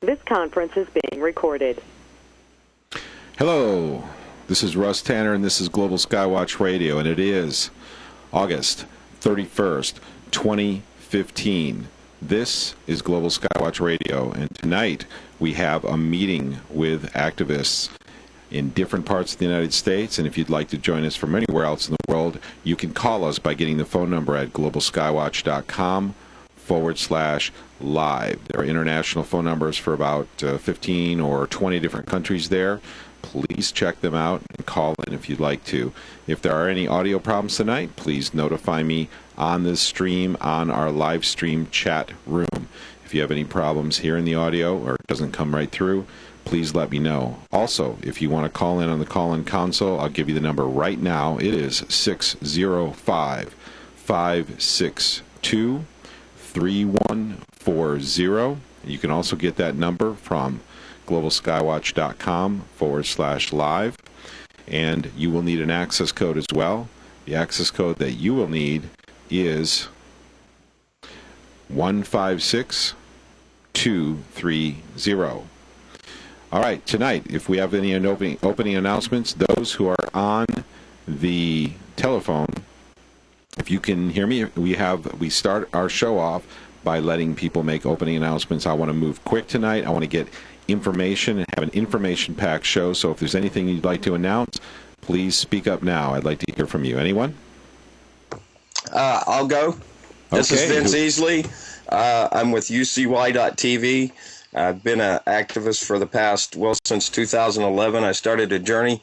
This conference is being recorded. Hello, this is Russ Tanner, and this is Global Skywatch Radio, and it is August 31st, 2015. This is Global Skywatch Radio, and tonight we have a meeting with activists in different parts of the United States, and if you'd like to join us from anywhere else in the world, you can call us by getting the phone number at globalskywatch.com/live. There are international phone numbers for about 15 or 20 different countries there. Please check them out and call in if you'd like to. If there are any audio problems tonight, please notify me on this stream on our live stream chat room. If you have any problems here in the audio or it doesn't come right through, please let me know. Also, if you want to call in on the call-in console, I'll give you the number right now. It is 605-562-3140. You can also get that number from globalskywatch.com/live, and you will need an access code as well. The access code that you will need is 156230. All right, tonight, if we have any opening announcements, those who are on the telephone, if you can hear me, we start our show off by letting people make opening announcements. I want to move quick tonight. I want to get information and have an information-packed show, so if there's anything you'd like to announce, please speak up now. I'd like to hear from you. Anyone? I'll go. This is Vince Easley. I'm with UCY.TV. I've been an activist for the past, since 2011. I started a journey.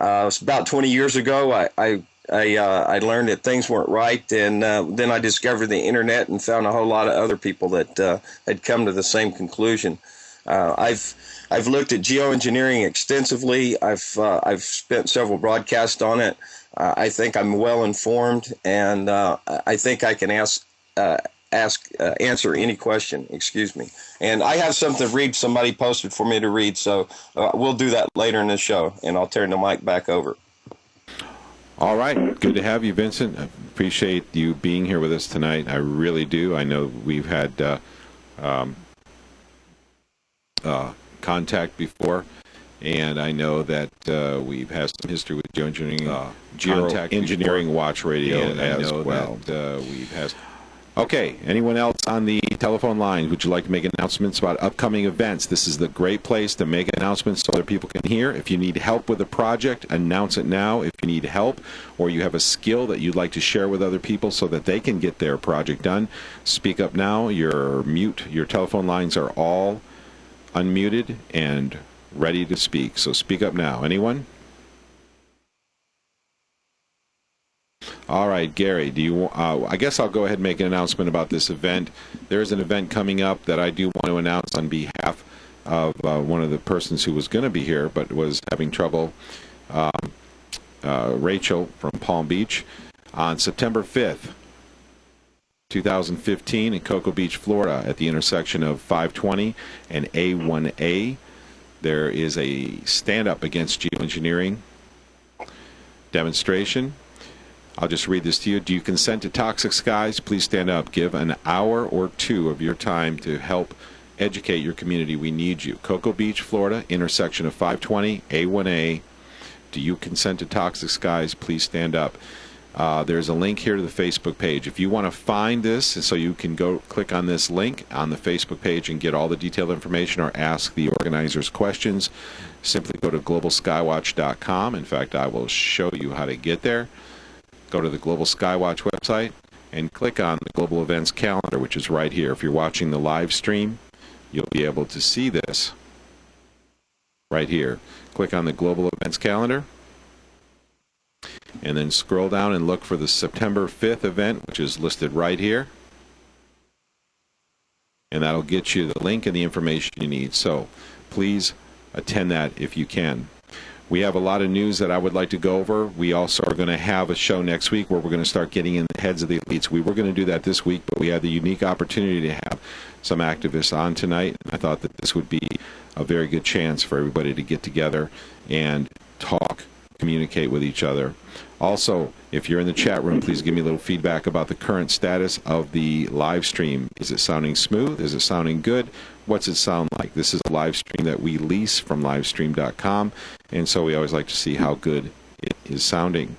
It's about 20 years ago. I learned that things weren't right, and then I discovered the internet and found a whole lot of other people that had come to the same conclusion. I've looked at geoengineering extensively. I've spent several broadcasts on it. I think I'm well informed, and I think I can answer any question. Excuse me. And I have something to read. Somebody posted for me to read, so we'll do that later in the show, and I'll turn the mic back over. All right. Good to have you, Vincent. I appreciate you being here with us tonight. I really do. I know we've had contact before, and I know that we've had some history with Geoengineering Watch Radio as well. We've had. Okay, anyone else on the telephone line? Would you like to make announcements about upcoming events? This is the great place to make announcements so other people can hear. If you need help with a project, announce it now. If you need help or you have a skill that you'd like to share with other people so that they can get their project done, speak up now. Your telephone lines are all unmuted and ready to speak. So speak up now. Anyone? All right, Gary, do you? I guess I'll go ahead and make an announcement about this event. There is an event coming up that I do want to announce on behalf of one of the persons who was going to be here but was having trouble, Rachel from Palm Beach, on September 5th, 2015 in Cocoa Beach, Florida, at the intersection of 520 and A1A. There is a stand-up against geoengineering demonstration. I'll just read this to you. Do you consent to toxic skies? Please stand up. Give an hour or two of your time to help educate your community. We need you. Cocoa Beach, Florida, intersection of 520, A1A. Do you consent to toxic skies? Please stand up. There's a link here to the Facebook page. If you want to find this, so you can go click on this link on the Facebook page and get all the detailed information or ask the organizers questions, simply go to globalskywatch.com. In fact, I will show you how to get there. Go to the Global Skywatch website and click on the Global Events Calendar, which is right here. If you're watching the live stream, you'll be able to see this right here. Click on the Global Events Calendar and then scroll down and look for the September 5th event, which is listed right here. And that'll get you the link and the information you need. So please attend that if you can. We have a lot of news that I would like to go over. We also are going to have a show next week where we're going to start getting in the heads of the elites. We were going to do that this week, but we had the unique opportunity to have some activists on tonight. I thought that this would be a very good chance for everybody to get together and talk, communicate with each other. Also, if you're in the chat room, please give me a little feedback about the current status of the live stream. Is it sounding smooth? Is it sounding good? what's it sound like? This is a live stream that we lease from livestream.com, and so we always like to see how good it is sounding.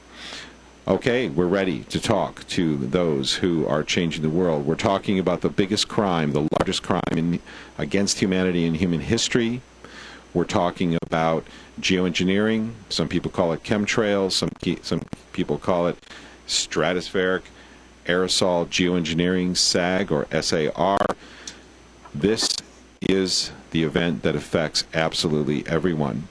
Okay, we're ready to talk to those who are changing the world. We're talking about the biggest crime, the largest crime against humanity in human history. We're talking about geoengineering. Some people call it chemtrails. Some people call it stratospheric aerosol geoengineering, SAG or SAR. This is the event that affects absolutely everyone.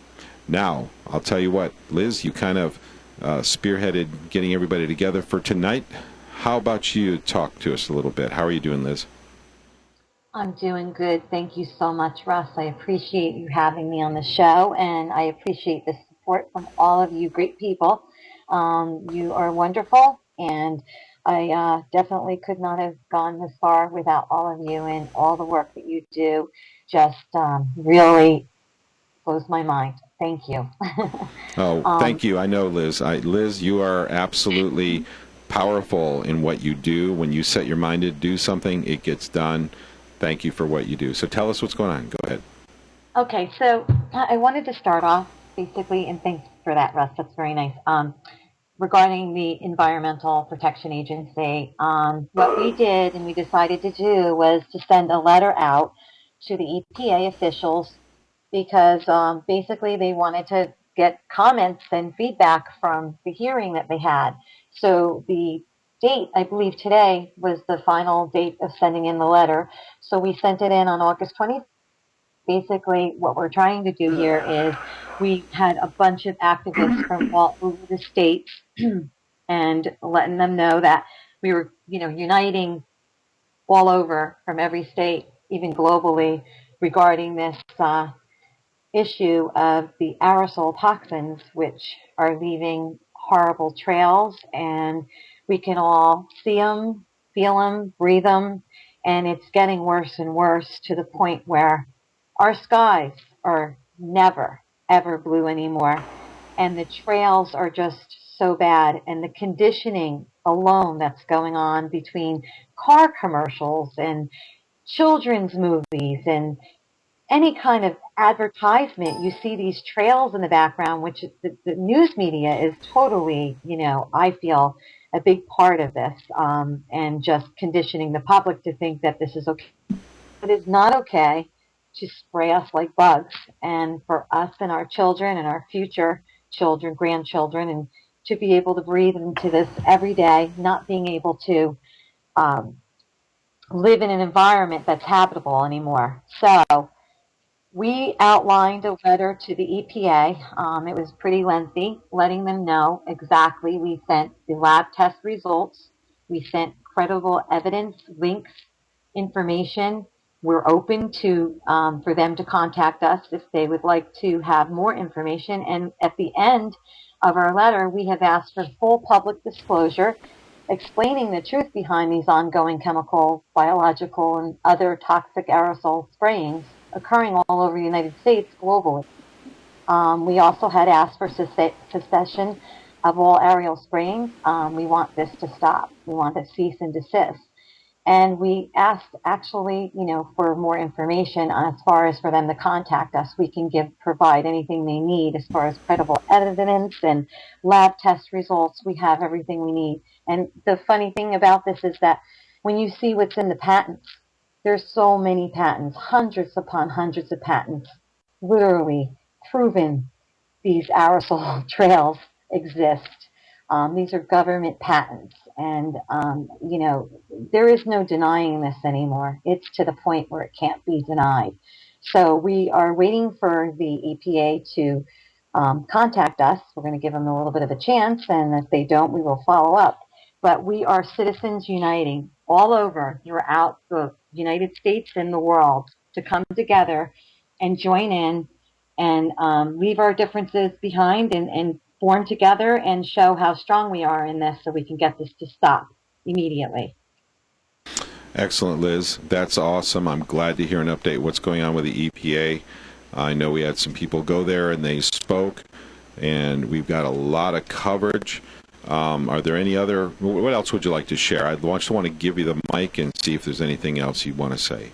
Now, I'll tell you what, Liz, you kind of spearheaded getting everybody together for tonight. How about you talk to us a little bit? How are you doing, Liz? I'm doing good. Thank you so much, Russ. I appreciate you having me on the show, and I appreciate the support from all of you great people. You are wonderful, and I definitely could not have gone this far without all of you, and all the work that you do just really blows my mind. Thank you. Thank you. I know, Liz. Liz, you are absolutely powerful in what you do. When you set your mind to do something, it gets done. Thank you for what you do. So tell us what's going on. Go ahead. Okay, so I wanted to start off basically, and thanks for that, Russ. That's very nice. Regarding the Environmental Protection Agency, what we did and we decided to do was to send a letter out to the EPA officials because basically they wanted to get comments and feedback from the hearing that they had. So the date, I believe today, was the final date of sending in the letter. So we sent it in on August 20th. Basically, what we're trying to do here is we had a bunch of activists from all over the states and letting them know that we were, uniting all over from every state, even globally, regarding this issue of the aerosol toxins, which are leaving horrible trails, and we can all see them, feel them, breathe them, and it's getting worse and worse to the point where our skies are never, ever blue anymore, and the trails are just so bad, and the conditioning alone that's going on between car commercials and children's movies and any kind of advertisement, you see these trails in the background, which the news media is totally, I feel a big part of this, and just conditioning the public to think that this is okay. It is not okay to spray us like bugs, and for us and our children and our future children, grandchildren, and to be able to breathe into this every day, not being able to live in an environment that's habitable anymore. So we outlined a letter to the EPA. It was pretty lengthy, letting them know exactly. We sent the lab test results. We sent credible evidence, links, information. We're open to for them to contact us if they would like to have more information. And at the end of our letter, we have asked for full public disclosure, explaining the truth behind these ongoing chemical, biological, and other toxic aerosol sprayings occurring all over the United States globally. We also had asked for cessation of all aerial spraying. We want this to stop. We want to cease and desist. And we asked actually, for more information as far as for them to contact us. We can provide anything they need as far as credible evidence and lab test results. We have everything we need. And the funny thing about this is that when you see what's in the patents, there's so many patents, hundreds upon hundreds of patents, literally proven these aerosol trails exist. These are government patents, and there is no denying this anymore. It's to the point where it can't be denied. So we are waiting for the EPA to contact us. We're going to give them a little bit of a chance, and if they don't, we will follow up. But we are citizens uniting all over throughout the United States and the world to come together and join in and leave our differences behind and form together and show how strong we are in this so we can get this to stop immediately. Excellent, Liz. That's awesome. I'm glad to hear an update. What's going on with the EPA? I know we had some people go there and they spoke, and we've got a lot of coverage. Are there any other, what else would you like to share? I just want to give you the mic and see if there's anything else you want to say.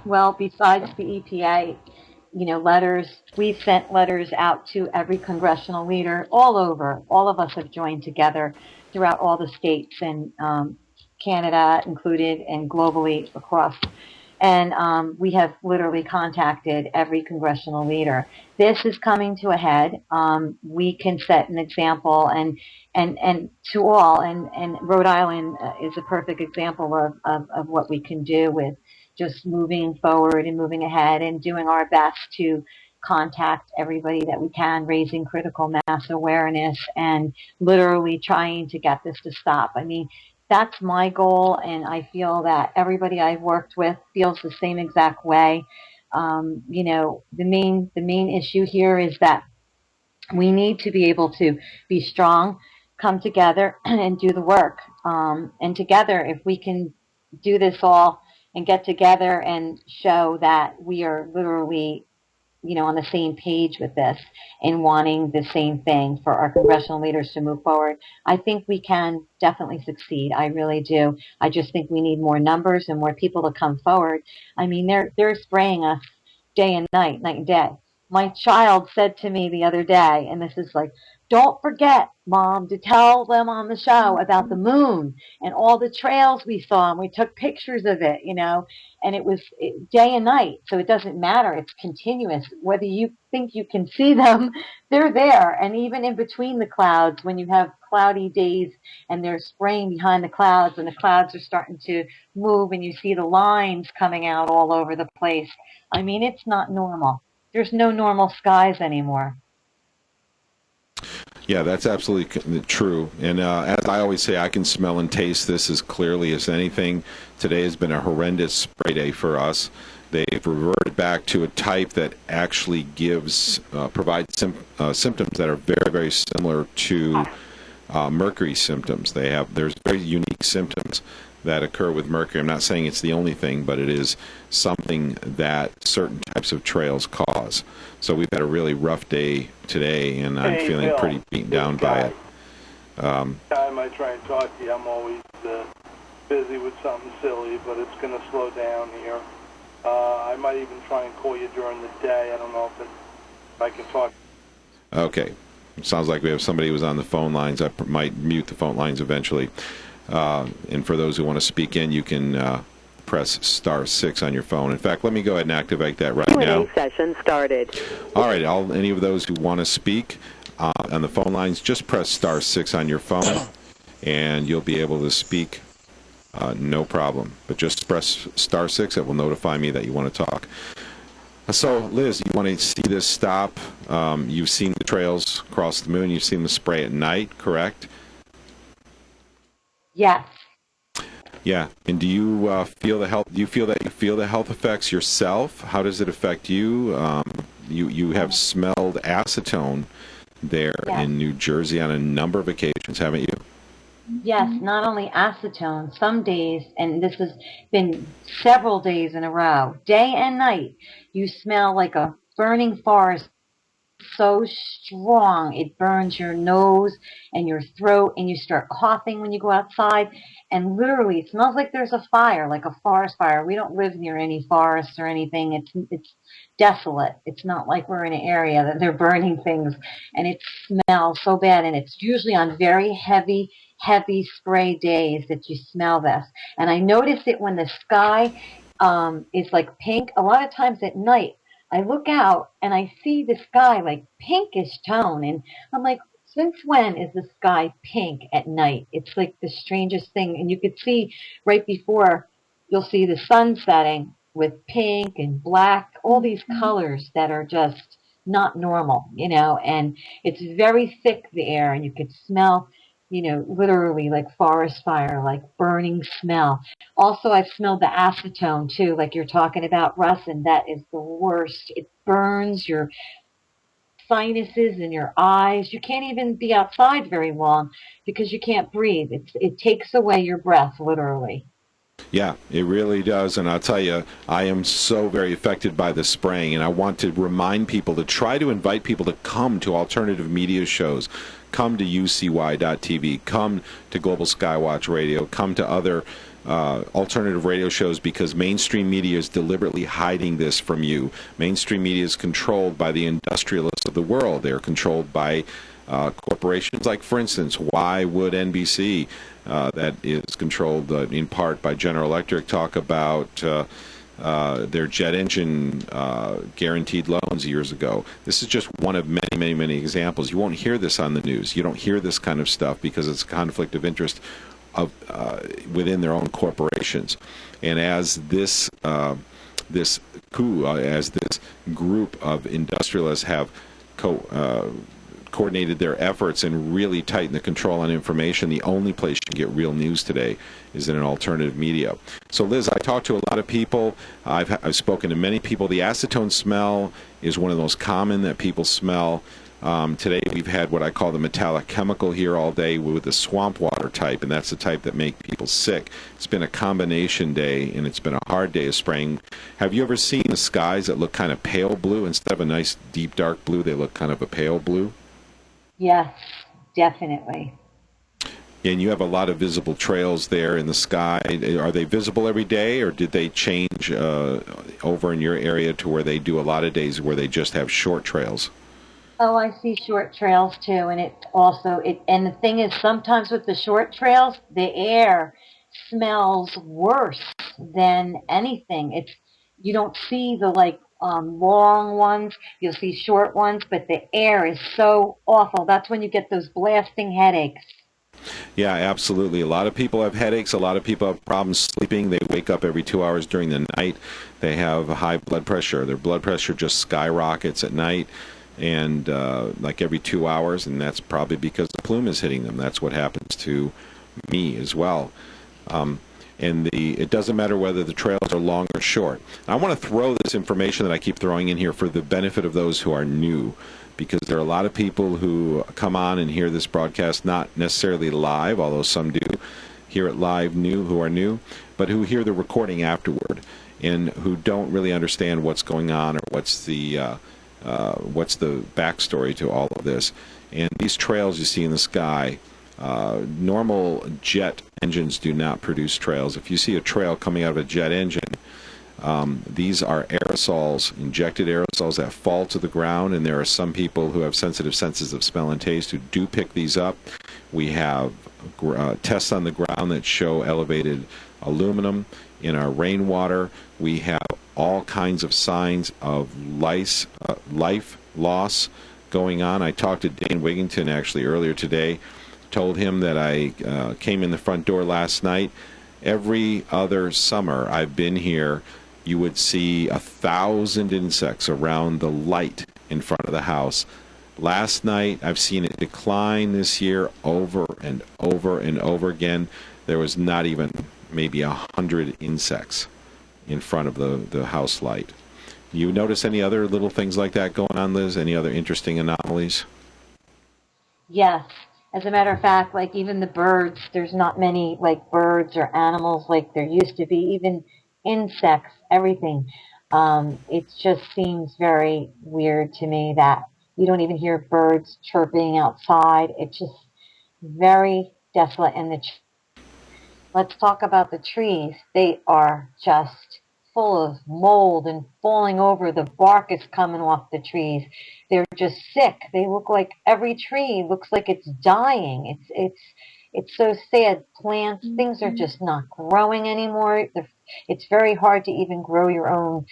Well, besides the EPA, letters, we've sent letters out to every congressional leader all over. All of us have joined together throughout all the states and Canada included and globally across. And we have literally contacted every congressional leader. This is coming to a head. We can set an example and to all. And Rhode Island is a perfect example of what we can do with just moving forward and moving ahead and doing our best to contact everybody that we can, raising critical mass awareness and literally trying to get this to stop. I mean, that's my goal, and I feel that everybody I've worked with feels the same exact way. The main issue here is that we need to be able to be strong, come together, and do the work. And together, if we can do this all and get together and show that we are literally on the same page with this and wanting the same thing for our congressional leaders to move forward, I think we can definitely succeed. I really do. I just think we need more numbers and more people to come forward. I mean, they're spraying us day and night and day. My child said to me the other day, and this is like, don't forget, Mom, to tell them on the show about the moon and all the trails we saw, and we took pictures of it, and it was day and night, so it doesn't matter. It's continuous. Whether you think you can see them, they're there. And even in between the clouds, when you have cloudy days and they're spraying behind the clouds and the clouds are starting to move and you see the lines coming out all over the place, I mean, it's not normal. There's no normal skies anymore. Yeah, that's absolutely true. And as I always say, I can smell and taste this as clearly as anything. Today has been a horrendous spray day for us. They've reverted back to a type that actually provides symptoms that are very, very similar to mercury symptoms. There's very unique symptoms that occur with mercury. I'm not saying it's the only thing, but it is something that certain types of trails cause. So we've had a really rough day today, and I'm feeling Bill, pretty beaten down by it. Time I try and talk to you, I'm always busy with something silly, but it's going to slow down here. I might even try and call you during the day. I don't know if I can talk. Okay. It sounds like we have somebody who's on the phone lines. I might mute the phone lines eventually. And for those who want to speak in, you can press *6 on your phone. In fact, let me go ahead and activate that right now. Q&A session started. All right, any of those who want to speak on the phone lines, just press *6 on your phone, and you'll be able to speak. No problem. But just press *6. It will notify me that you want to talk. So, Liz, you want to see this stop? You've seen the trails across the moon. You've seen the spray at night, correct? Yes. Yeah. And do you feel the health? Do you feel that you feel the health effects yourself? How does it affect you? You have smelled acetone there in New Jersey on a number of occasions, haven't you? Yes, not only acetone, some days, and this has been several days in a row, day and night, you smell like a burning forest, so strong it burns your nose and your throat, and you start coughing when you go outside, and literally it smells like there's a fire, like a forest fire. We don't live near any forests or anything. It's desolate. It's not like we're in an area that they're burning things, and it smells so bad, and it's usually on very heavy spray days that you smell this. And I notice it when the sky is like pink. A lot of times at night, I look out and I see the sky like pinkish tone, and I'm like, since when is the sky pink at night? It's like the strangest thing. And you could see right before, you'll see the sun setting with pink and black, all these colors that are just not normal, and it's very thick, the air, and you could smell, literally like forest fire, like burning smell. Also, I've smelled the acetone too, like you're talking about, Russ, and that is the worst. It burns your sinuses and your eyes. You can't even be outside very long because you can't breathe. It takes away your breath, literally. Yeah, it really does. And I'll tell you, I am so very affected by the spraying, and I want to remind people to try to invite people to come to alternative media shows. Come to UCY.tv, come to Global Skywatch Radio, come to other alternative radio shows because mainstream media is deliberately hiding this from you. Mainstream media is controlled by the industrialists of the world. They're controlled by corporations like, for instance, why would NBC, that is controlled in part by General Electric, talk about their jet engine guaranteed loans years ago? This is just one of many, many, many examples. You won't hear this on the news. You don't hear this kind of stuff because it's a conflict of interest of within their own corporations. And as this this coup, as this group of industrialists have coordinated their efforts and really tightened the control on information, the only place you can get real news today is in an alternative media. So, Liz, I talked to a lot of people. I've spoken to many people. The acetone smell is one of the most common that people smell. Today we've had what I call the metallic chemical here all day with the swamp water type, and that's the type that make people sick. It's been a combination day, and it's been a hard day of spraying. Have you ever seen the skies that look kind of pale blue? Instead of a nice deep dark blue, they look kind of a pale blue? Yes, definitely. And you have a lot of visible trails there in the sky. Are they visible every day, or did they change over in your area to where they do a lot of days where they just have short trails? Oh, I see short trails too, and and the thing is, sometimes with the short trails, the air smells worse than anything. You don't see the long ones, you'll see short ones, but the air is so awful. That's when you get those blasting headaches. Yeah, absolutely. A lot of people have headaches. A lot of people have problems sleeping. They wake up every 2 hours during the night. They have high blood pressure. Their blood pressure just skyrockets at night, and like every 2 hours, and that's probably because the plume is hitting them. That's what happens to me as well. And it doesn't matter whether the trails are long or short. I want to throw this information that I keep throwing in here for the benefit of those who are new, because there are a lot of people who come on and hear this broadcast not necessarily live, although some do hear it live who are new, but who hear the recording afterward and who don't really understand what's going on or what's the backstory to all of this. And these trails you see in the sky, normal jet engines do not produce trails. If you see a trail coming out of a jet engine, these are aerosols, injected aerosols that fall to the ground, and there are some people who have sensitive senses of smell and taste who do pick these up. We have tests on the ground that show elevated aluminum in our rainwater. We have all kinds of signs of life loss going on. I talked to Dane Wigington actually earlier today, told him that I came in the front door last night. Every other summer I've been here, you would see 1,000 insects around the light in front of the house. Last night, I've seen it decline this year over and over and over again. There was not even maybe 100 insects in front of the house light. You notice any other little things like that going on, Liz? Any other interesting anomalies? Yes. As a matter of fact, even the birds, there's not many birds or animals like there used to be, even insects, everything. It just seems very weird to me that you don't even hear birds chirping outside. It's just very desolate. And let's talk about the trees. They are just full of mold and falling over. The bark is coming off the trees. They're just sick. They look like every tree looks like it's dying. It's so sad. Plants, things are just not growing anymore. It's very hard to even grow your own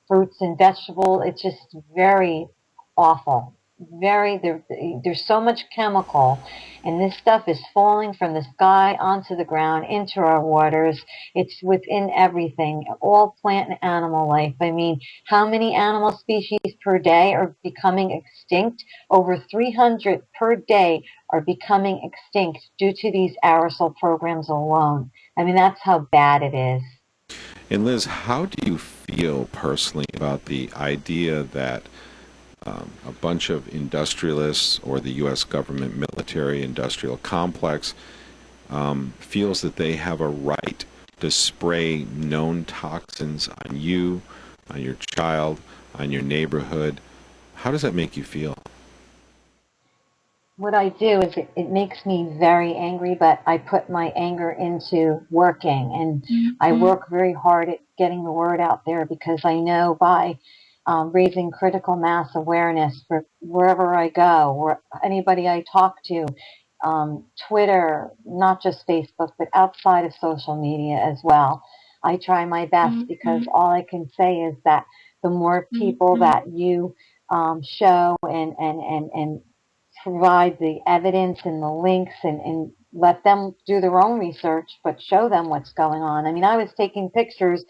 fruits and vegetables. It's just very awful. There's so much chemical, and this stuff is falling from the sky onto the ground, into our waters. It's within everything, all plant and animal life. I mean, how many animal species per day are becoming extinct? Over 300 per day are becoming extinct due to these aerosol programs alone. I mean, that's how bad it is. And Liz, how do you feel personally about the idea that a bunch of industrialists or the U.S. government military industrial complex feels that they have a right to spray known toxins on you, on your child, on your neighborhood? How does that make you feel? what I do is it makes me very angry, but I put my anger into working, and I work very hard at getting the word out there, because I know by raising critical mass awareness for wherever I go, or anybody I talk to, Twitter, not just Facebook, but outside of social media as well. I try my best, because all I can say is that the more people that you show and provide the evidence and the links, and let them do their own research, but show them what's going on. I mean, I was taking pictures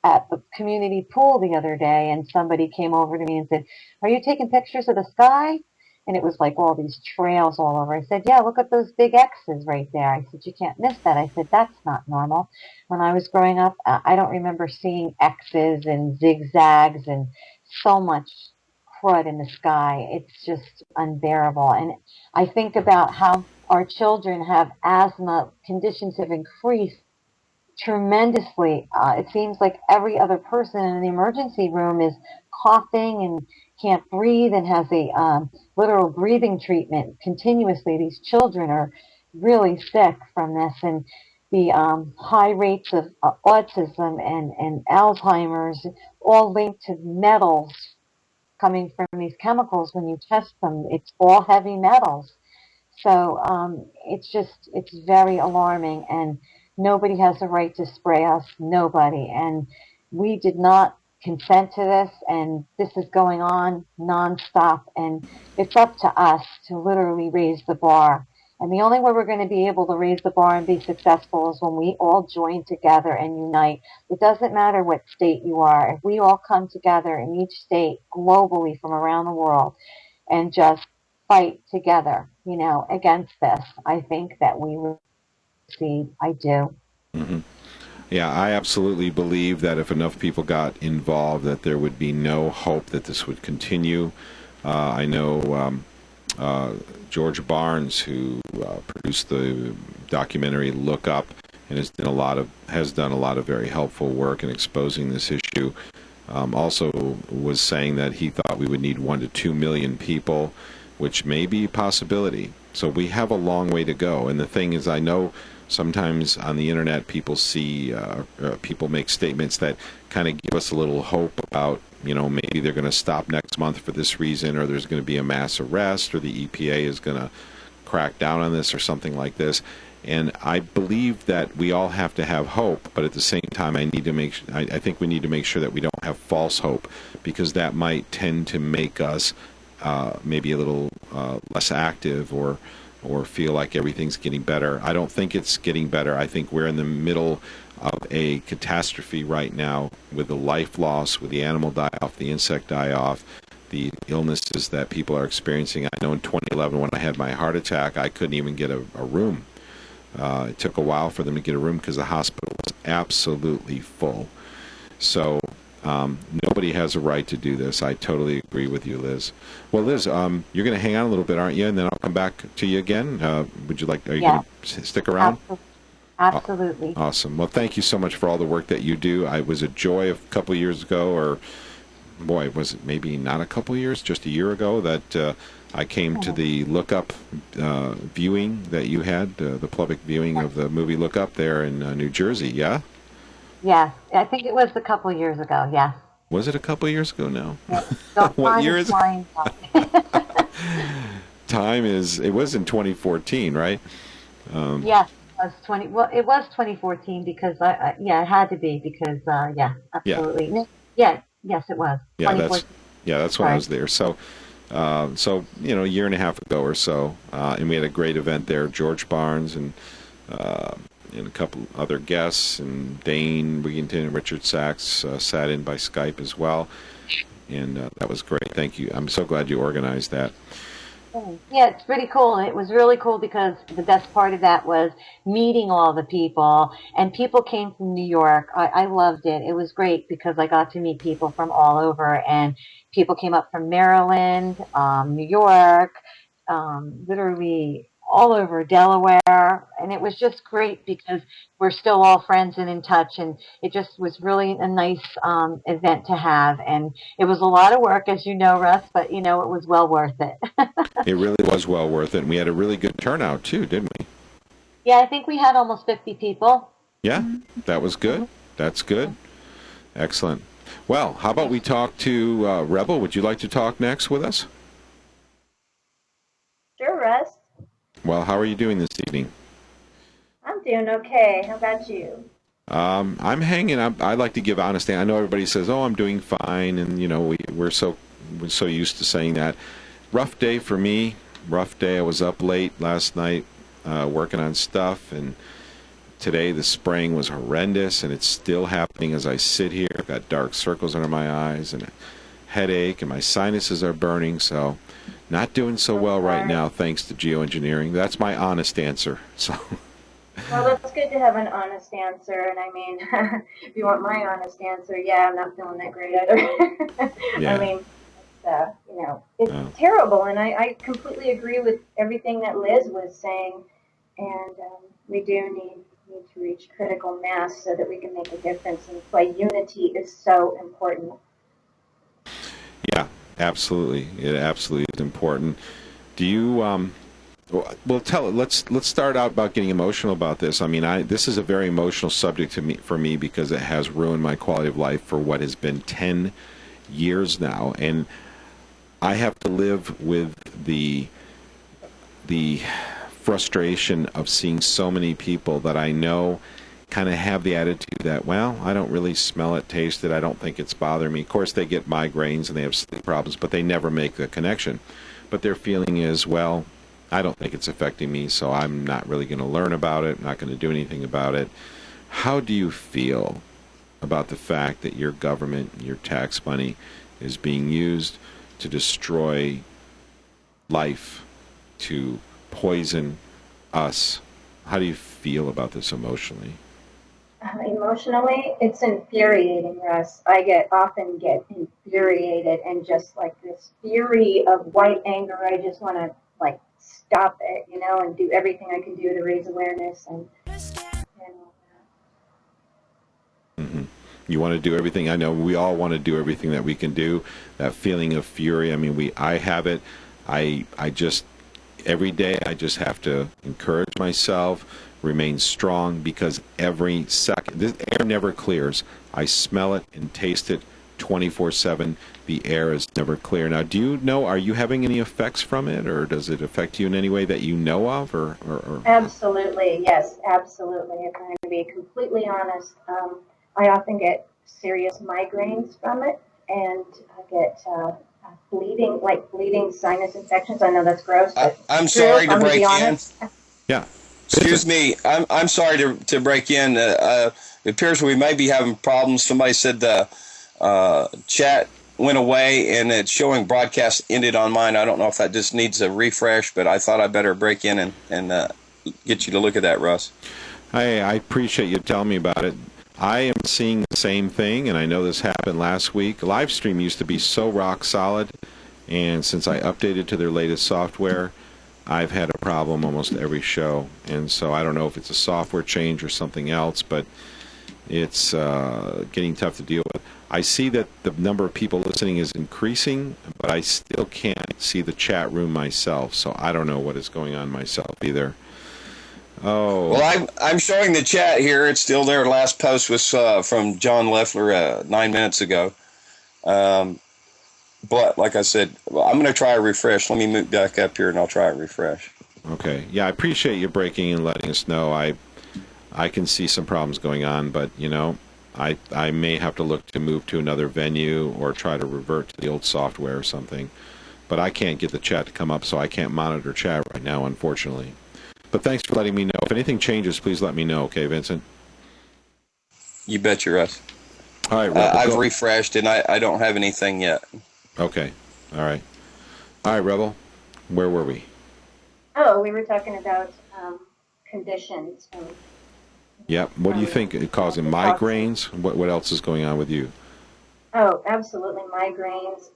at the community pool the other day, and somebody came over to me and said, "Are you taking pictures of the sky?" And it was like all these trails all over. I said, "Yeah, look at those big X's right there." I said, "You can't miss that." I said, "That's not normal." When I was growing up, I don't remember seeing X's and zigzags and so much crud in the sky. It's just unbearable. And I think about how our children have asthma. Conditions have increased tremendously. It seems like every other person in the emergency room is coughing and can't breathe, and has a literal breathing treatment continuously. These children are really sick from this, and the high rates of autism and Alzheimer's, all linked to metals coming from these chemicals. When you test them, it's all heavy metals. So it's very alarming, and nobody has the right to spray us, nobody. And we did not consent to this, and this is going on nonstop, and it's up to us to literally raise the bar. And the only way we're going to be able to raise the bar and be successful is when we all join together and unite. It doesn't matter what state you are. If we all come together in each state globally from around the world and just fight together, against this, I think that we will succeed. I do. Hmm. Yeah, I absolutely believe that if enough people got involved, that there would be no hope that this would continue. I know George Barnes, who produced the documentary Look Up, and has done a lot of very helpful work in exposing this issue. Also was saying that he thought we would need 1 to 2 million people, which may be a possibility. So we have a long way to go. And the thing is, I know sometimes on the internet people see people make statements that kind of give us a little hope about, maybe they're going to stop next month for this reason, or there's going to be a mass arrest, or the EPA is going to crack down on this, or something like this. And I believe that we all have to have hope, but at the same time, I think we need to make sure that we don't have false hope, because that might tend to make us maybe a little less active, or feel like everything's getting better. I don't think it's getting better. I think we're in the middle of a catastrophe right now, with the life loss, with the animal die-off, the insect die-off, the illnesses that people are experiencing. I know in 2011, when I had my heart attack, I couldn't even get a room. It took a while for them to get a room because the hospital was absolutely full. So nobody has a right to do this. I totally agree with you, Liz. Well, Liz, you're going to hang on a little bit, aren't you? And then I'll come back to you again. Are you going to stick around? Absolutely. Awesome. Well, thank you so much for all the work that you do. It was a joy a couple of years ago, or boy, was it maybe not a couple of years, just a year ago, that I came to the Look Up viewing that you had, the public viewing of the movie Look Up there in New Jersey, yeah? Yes, I think it was a couple of years ago, yes. Was it a couple of years ago now? Yeah. What year is it? It was in 2014, right? Yes, it was 2014, because it had to be, because absolutely. Yeah, yes, it was. Yeah, that's when I was there. So a year and a half ago or so, and we had a great event there. George Barnes and a couple other guests, and Dane Wigington and Richard Sachs sat in by Skype as well, and that was great. Thank you. I'm so glad you organized that. Yeah, it's pretty cool. And it was really cool because the best part of that was meeting all the people, and people came from New York. I loved it. It was great because I got to meet people from all over, and people came up from Maryland, New York, literally all over Delaware. And it was just great because we're still all friends and in touch. And it just was really a nice event to have. And it was a lot of work, as you know, Russ, but it was well worth it. It really was well worth it, and we had a really good turnout too, didn't we? Yeah, I think we had almost 50 people. Yeah, that was good. That's good. Excellent. Well, how about we talk to Rebel? Would you like to talk next with us? Sure, Russ. Well, how are you doing this evening? I'm doing okay. How about you? I'm hanging up. I like to give honest. I know everybody says, "Oh, I'm doing fine," and you know we're so used to saying that. Rough day for me. Rough day. I was up late last night working on stuff, and today the spraying was horrendous, and it's still happening as I sit here. I've got dark circles under my eyes and a headache, and my sinuses are burning. So, not doing so well right now, thanks to geoengineering. That's my honest answer. So. Well, that's good to have an honest answer. And I mean, if you want my honest answer, yeah, I'm not feeling that great either. Yeah. I mean, it's terrible. And I completely agree with everything that Liz was saying. And we do need to reach critical mass so that we can make a difference. And that's why unity is so important. Yeah, absolutely. It absolutely is important. Do you, well, let's start out about getting emotional about this. I mean, this is a very emotional subject for me because it has ruined my quality of life for what has been 10 years now. And I have to live with the frustration of seeing so many people that I know kind of have the attitude that, well, I don't really smell it, taste it, I don't think it's bothering me. Of course, they get migraines and they have sleep problems, but they never make the connection. But their feeling is, well, I don't think it's affecting me, so I'm not really going to learn about it, I'm not going to do anything about it. How do you feel about the fact that your government, your tax money, is being used to destroy life, to poison us? How do you feel about this emotionally? Emotionally, it's infuriating, Russ. I often get infuriated and just like this fury of white anger. I just want to like stop it, and do everything I can do to raise awareness and all that. Mm-hmm. You want to do everything. I know we all want to do everything that we can do. That feeling of fury. I mean, I have it. I just every day I just have to encourage myself, remain strong, because every second, this air never clears. I smell it and taste it 24/7. The air is never clear. Now, do you know, are you having any effects from it, or does it affect you in any way that you know of? Or? Absolutely, yes, absolutely. If I'm going to be completely honest, I often get serious migraines from it, and I get bleeding sinus infections. I know that's gross, but I'm sorry to break in. Yeah. Excuse me. I'm sorry to break in. It appears we may be having problems. Somebody said the chat went away and it's showing broadcast ended on mine. I don't know if that just needs a refresh, but I thought I better break in and get you to look at that, Russ. I appreciate you telling me about it. I am seeing the same thing, and I know this happened last week. Livestream used to be so rock solid, and since I updated to their latest software, I've had a problem almost every show. And so I don't know if it's a software change or something else, but it's getting tough to deal with. I see that the number of people listening is increasing, but I still can't see the chat room myself, so I don't know what is going on myself either. Oh. Well, I'm showing the chat here. It's still there. Last post was from John Leffler 9 minutes ago. But like I said, I'm going to try a refresh. Let me move back up here and I'll try a refresh. Okay. Yeah, I appreciate you breaking and letting us know. I can see some problems going on, but I may have to look to move to another venue or try to revert to the old software or something. But I can't get the chat to come up, so I can't monitor chat right now, unfortunately. But thanks for letting me know. If anything changes, please let me know, okay, Vincent? You betcha, Russ. All right, Rebel. I've refreshed, and I don't have anything yet. Okay. All right. All right, Rebel. Where were we? Oh, we were talking about conditions. Yeah. What do you think it causing migraines? What else is going on with you? Oh, absolutely. Migraines,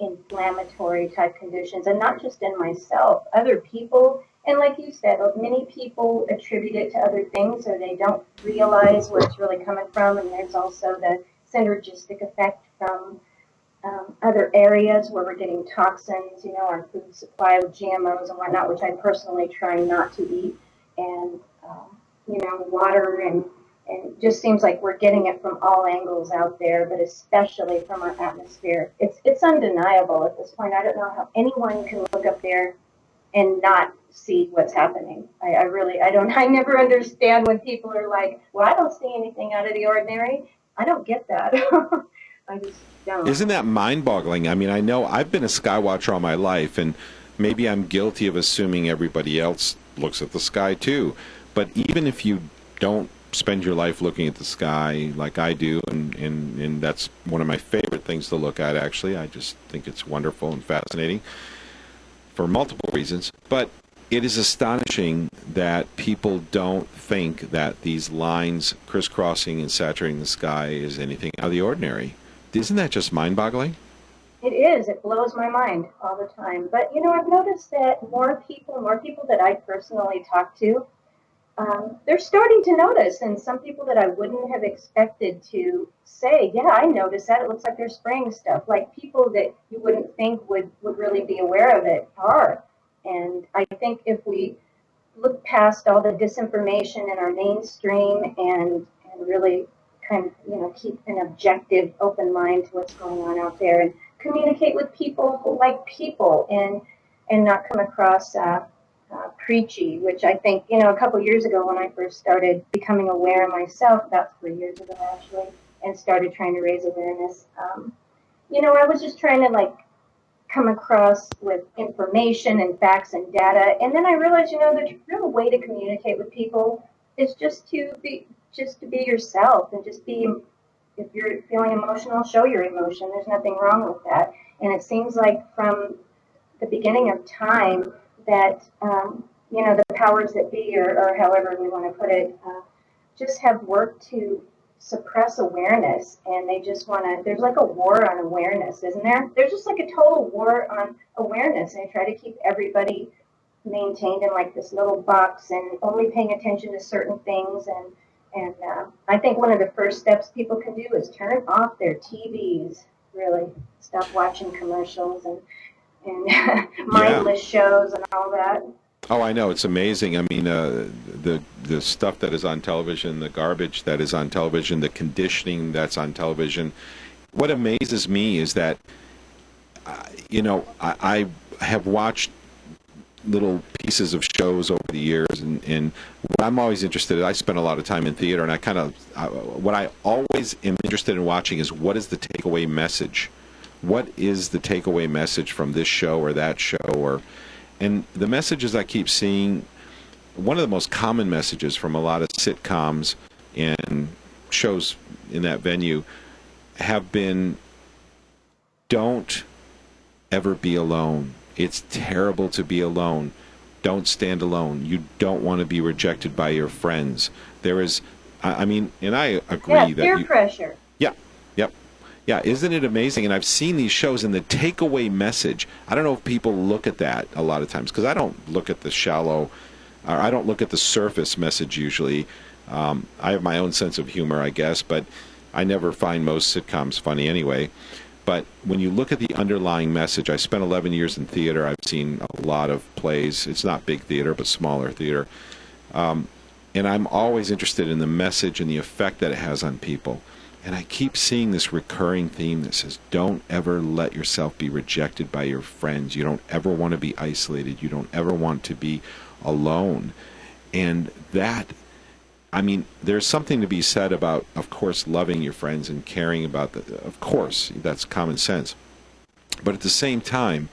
inflammatory type conditions, and not just in myself, other people. And like you said, many people attribute it to other things, or they don't realize where it's really coming from. And there's also the synergistic effect from other areas where we're getting toxins, our food supply with GMOs and whatnot, which I personally try not to eat, and water and it just seems like we're getting it from all angles out there, but especially from our atmosphere. It's undeniable at this point. I don't know how anyone can look up there and not see what's happening. I never understand when people are like, well, I don't see anything out of the ordinary. I don't get that. I just don't. Isn't that mind-boggling? I mean, I know I've been a sky watcher all my life, and maybe I'm guilty of assuming everybody else looks at the sky too. But even if you don't spend your life looking at the sky like I do, and that's one of my favorite things to look at, actually. I just think it's wonderful and fascinating for multiple reasons. But it is astonishing that people don't think that these lines crisscrossing and saturating the sky is anything out of the ordinary. Isn't that just mind-boggling? It is. It blows my mind all the time. But, I've noticed that more people that I personally talk to, they're starting to notice. And some people that I wouldn't have expected to say, yeah, I noticed that. It looks like they're spraying stuff. Like people that you wouldn't think would really be aware of it are. And I think if we look past all the disinformation in our mainstream and really kind of, keep an objective, open mind to what's going on out there and communicate with people who like people and not come across preachy, which I think, a couple years ago when I first started becoming aware myself, about 3 years ago actually, and started trying to raise awareness, I was just trying to come across with information and facts and data. And then I realized, the real way to communicate with people is just to be yourself and just be, if you're feeling emotional, show your emotion. There's nothing wrong with that. And it seems like from the beginning of time that, the powers that be, or however we want to put it, just have worked to suppress awareness, and they just want to, there's like a war on awareness, isn't there? There's just like a total war on awareness, and they try to keep everybody maintained in this little box and only paying attention to certain things. And I think one of the first steps people can do is turn off their TVs, really stop watching commercials and mindless shows and all that. Oh, I know. It's amazing. I mean, the stuff that is on television, the garbage that is on television, the conditioning that's on television. What amazes me is that, I have watched little pieces of shows over the years, and what I'm always interested in, I spend a lot of time in theater, and what I always am interested in watching is what is the takeaway message? What is the takeaway message from this show or that show? And the messages I keep seeing, one of the most common messages from a lot of sitcoms and shows in that venue have been, don't ever be alone. It's terrible to be alone. Don't stand alone. You don't want to be rejected by your friends. There is, and I agree that peer pressure. Yeah, yep. Yeah, isn't it amazing? And I've seen these shows, and the takeaway message, I don't know if people look at that a lot of times, because I don't look at the shallow, or I don't look at the surface message usually. I have my own sense of humor, I guess, but I never find most sitcoms funny anyway. But when you look at the underlying message, I spent 11 years in theater. I've seen a lot of plays. It's not big theater, but smaller theater. And I'm always interested in the message and the effect that it has on people. And I keep seeing this recurring theme that says, don't ever let yourself be rejected by your friends. You don't ever want to be isolated. You don't ever want to be alone. And that, there's something to be said about, of course, loving your friends and caring about them. Of course, that's common sense. But at the same time,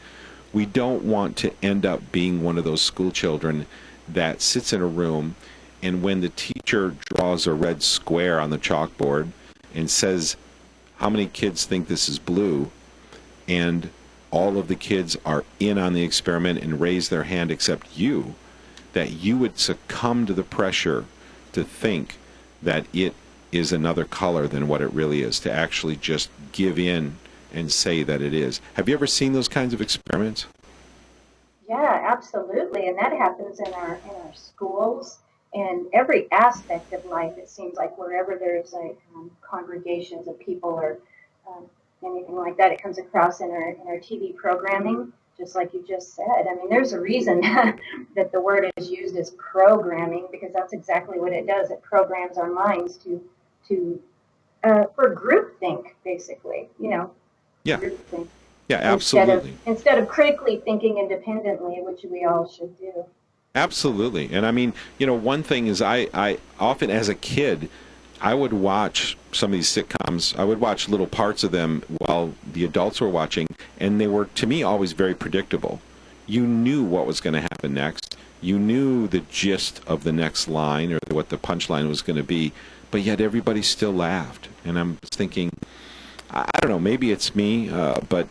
we don't want to end up being one of those school children that sits in a room, and when the teacher draws a red square on the chalkboard and says, how many kids think this is blue? And all of the kids are in on the experiment and raise their hand except you, that you would succumb to the pressure to think that it is another color than what it really is, to actually just give in and say that it is. Have you ever seen those kinds of experiments? Yeah, absolutely. And that happens in our schools. In every aspect of life, it seems like wherever there's congregations of people, or anything like that. It comes across in our TV programming, just like you just said. I mean, there's a reason that the word is used as programming, because that's exactly what it does. It programs our minds to for groupthink, basically. Yeah. Groupthink. Yeah, absolutely. Instead of critically thinking independently, which we all should do. Absolutely. And I mean, one thing is I often as a kid, I would watch some of these sitcoms. I would watch little parts of them while the adults were watching, and they were, to me, always very predictable. You knew what was going to happen next. You knew the gist of the next line or what the punchline was going to be, but yet everybody still laughed. And I'm thinking, I don't know, maybe it's me, but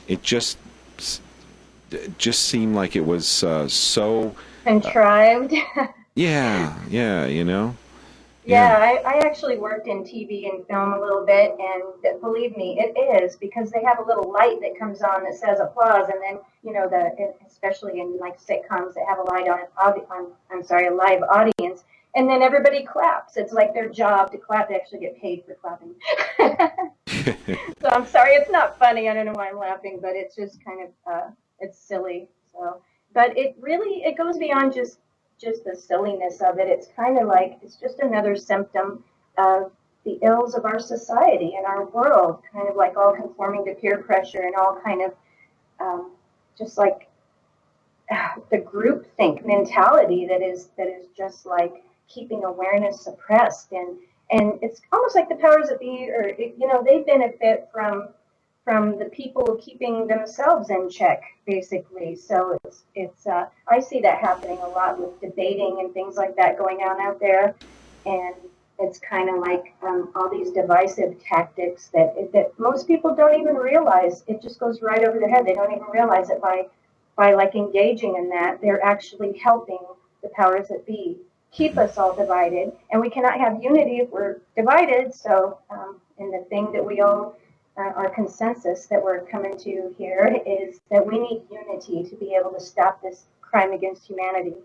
it just seemed like it was so contrived. Yeah, Yeah, I actually worked in TV and film a little bit, and believe me, it is, because they have a little light that comes on that says applause, and then especially in like sitcoms that have a a live audience, and then everybody claps. It's like their job to clap. They actually get paid for clapping. So I'm sorry, it's not funny. I don't know why I'm laughing, but it's just kind of it's silly. So, but it goes beyond just the silliness of it. It's kind of like it's just another symptom of the ills of our society and our world, kind of like all conforming to peer pressure and all kind of just like the groupthink mentality that is just like keeping awareness suppressed, and it's almost like the powers that be, or they benefit from the people keeping themselves in check, basically. So it's I see that happening a lot with debating and things like that going on out there, and it's kind of like all these divisive tactics that most people don't even realize. It just goes right over their head. They don't even realize it by like engaging in that. They're actually helping the powers that be keep us all divided, and we cannot have unity if we're divided. So, and the thing that we all our consensus that we're coming to here is that we need unity to be able to stop this crime against humanity.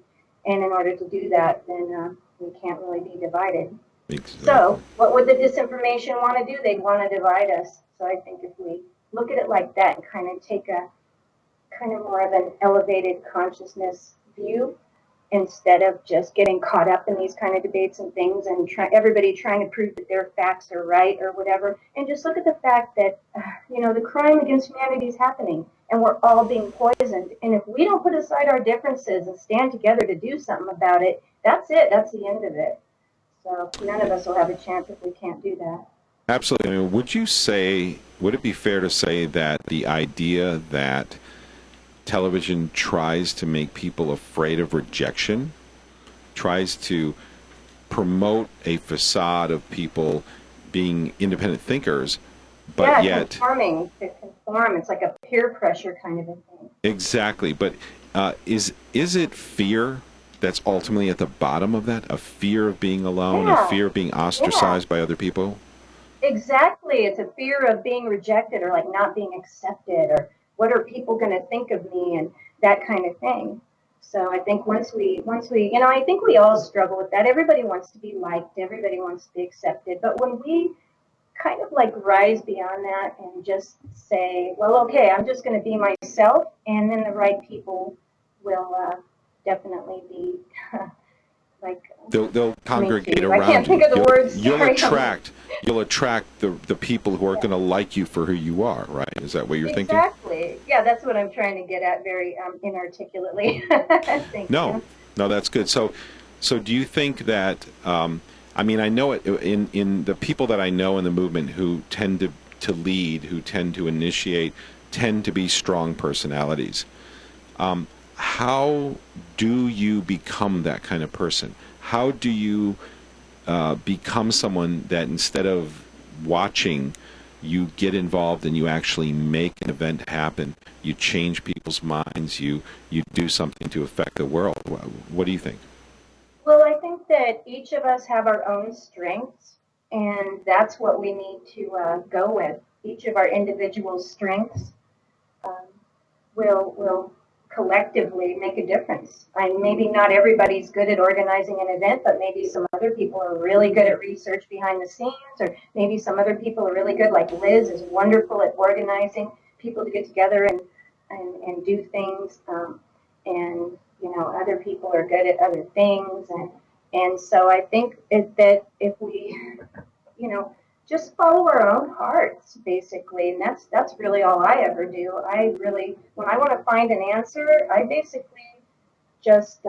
And in order to do that, then we can't really be divided. Exactly. So what would the disinformation want to do? They'd want to divide us. So I think if we look at it like that and kind of take a kind of more of an elevated consciousness view, instead of just getting caught up in these kind of debates and things and everybody trying to prove that their facts are right or whatever, and just look at the fact that the crime against humanity is happening and we're all being poisoned, and if we don't put aside our differences and stand together to do something about it, that's the end of it. So none of us will have a chance if we can't do that. Absolutely. I mean, would it be fair to say that the idea that television tries to make people afraid of rejection, tries to promote a facade of people being independent thinkers, but yet conforming to conform. It's like a peer pressure kind of a thing. Exactly. But is it fear that's ultimately at the bottom of that? A fear of being alone, a fear of being ostracized by other people? Exactly. It's a fear of being rejected or like not being accepted, or what are people going to think of me, and that kind of thing. So I think once we, I think we all struggle with that. Everybody wants to be liked. Everybody wants to be accepted. But when we kind of like rise beyond that and just say, well, okay, I'm just going to be myself, and then the right people will definitely be like they'll congregate around you. I can't think of the words. You'll attract the people who are going to like you for who you are, right? Is that what you're thinking? Exactly. Yeah, that's what I'm trying to get at very inarticulately. No, that's good. So do you think that? I mean, I know it in the people that I know in the movement who tend to lead, who tend to initiate, tend to be strong personalities. How do you become that kind of person? How do you become someone that instead of watching, you get involved and you actually make an event happen? You change people's minds. You do something to affect the world. What do you think? Well, I think that each of us have our own strengths, and that's what we need to go with. Each of our individual strengths will collectively make a difference. And maybe not everybody's good at organizing an event, but maybe some other people are really good at research behind the scenes, or maybe some other people are really good, like Liz is wonderful at organizing people to get together and do things. And, you know, other people are good at other things. And so I think that if we, you know, just follow our own hearts, basically, and that's really all I ever do. I really, when I want to find an answer, I basically just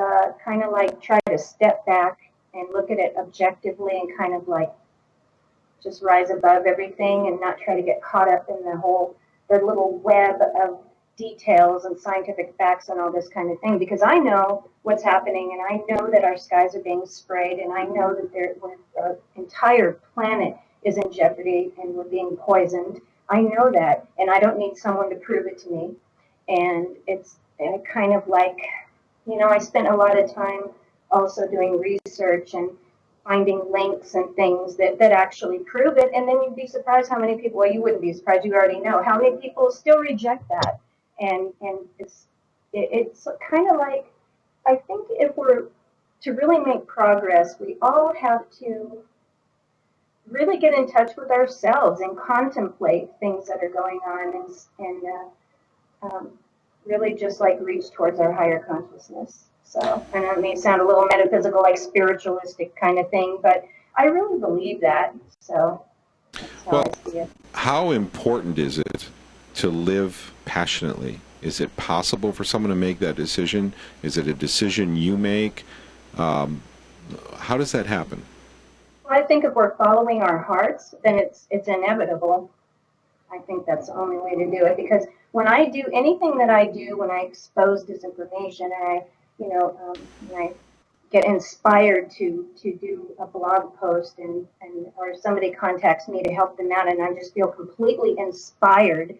kind of like try to step back and look at it objectively and kind of like just rise above everything and not try to get caught up in the little web of details and scientific facts and all this kind of thing, because I know what's happening, and I know that our skies are being sprayed, and I know that our entire planet is in jeopardy and we're being poisoned. I know that, and I don't need someone to prove it to me. And it's kind of like, you know, I spent a lot of time also doing research and finding links and things that actually prove it. And then you'd be surprised how many people, well, you wouldn't be surprised, you already know, how many people still reject that. And it's kind of like, I think if we're to really make progress, we all have to really get in touch with ourselves and contemplate things that are going on and really just like reach towards our higher consciousness. So I know it may sound a little metaphysical, like spiritualistic kind of thing, but I really believe that. So that's how I see it. How important is it to live passionately? Is it possible for someone to make that decision? Is it a decision you make? How does that happen? Well, I think if we're following our hearts, then it's inevitable. I think that's the only way to do it, because when I do anything that I do, when I expose disinformation, and when I get inspired to do a blog post and or somebody contacts me to help them out, and I just feel completely inspired,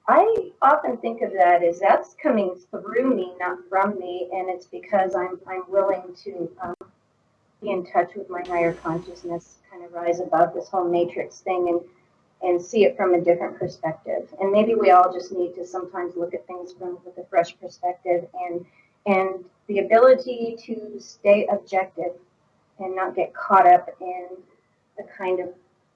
I often think of that as that's coming through me, not from me, and it's because I'm willing to be in touch with my higher consciousness, kind of rise above this whole matrix thing and see it from a different perspective. And maybe we all just need to sometimes look at things with a fresh perspective, and the ability to stay objective and not get caught up in the kind of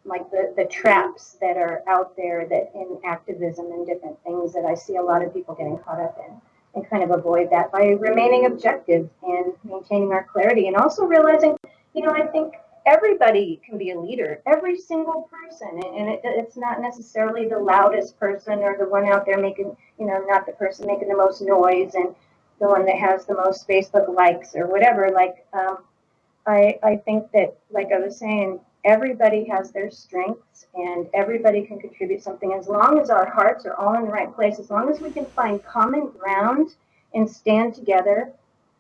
like the traps that are out there that in activism and different things that I see a lot of people getting caught up in, and kind of avoid that by remaining objective and maintaining our clarity, and also realizing, I think everybody can be a leader, every single person, and it's not necessarily the loudest person or the one out there making, not the person making the most noise and the one that has the most Facebook likes or whatever. Like, I think that, like I was saying, everybody has their strengths and everybody can contribute something as long as our hearts are all in the right place, as long as we can find common ground and stand together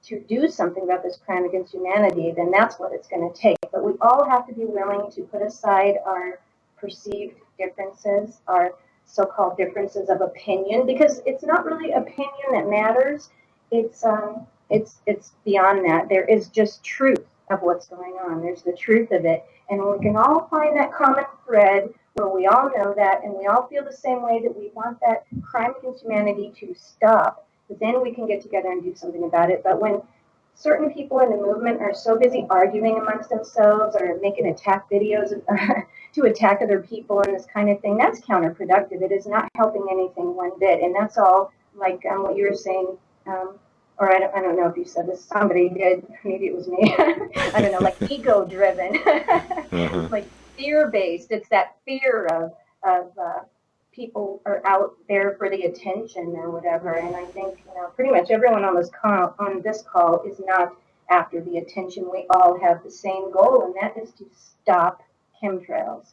to do something about this crime against humanity, then that's what it's going to take. But we all have to be willing to put aside our perceived differences, our so-called differences of opinion, because it's not really opinion that matters. It's beyond that. There is just truth of what's going on. There's the truth of it. And when we can all find that common thread where we all know that and we all feel the same way, that we want that crime against humanity to stop, then we can get together and do something about it. But when certain people in the movement are so busy arguing amongst themselves or making attack videos to attack other people and this kind of thing, that's counterproductive. It is not helping anything one bit. And that's all, like what you were saying, or I don't know if you said this, somebody did, maybe it was me, I don't know, like ego-driven, like fear-based. It's that fear of people are out there for the attention or whatever. And I think, pretty much everyone on this call is not after the attention. We all have the same goal, and that is to stop chemtrails.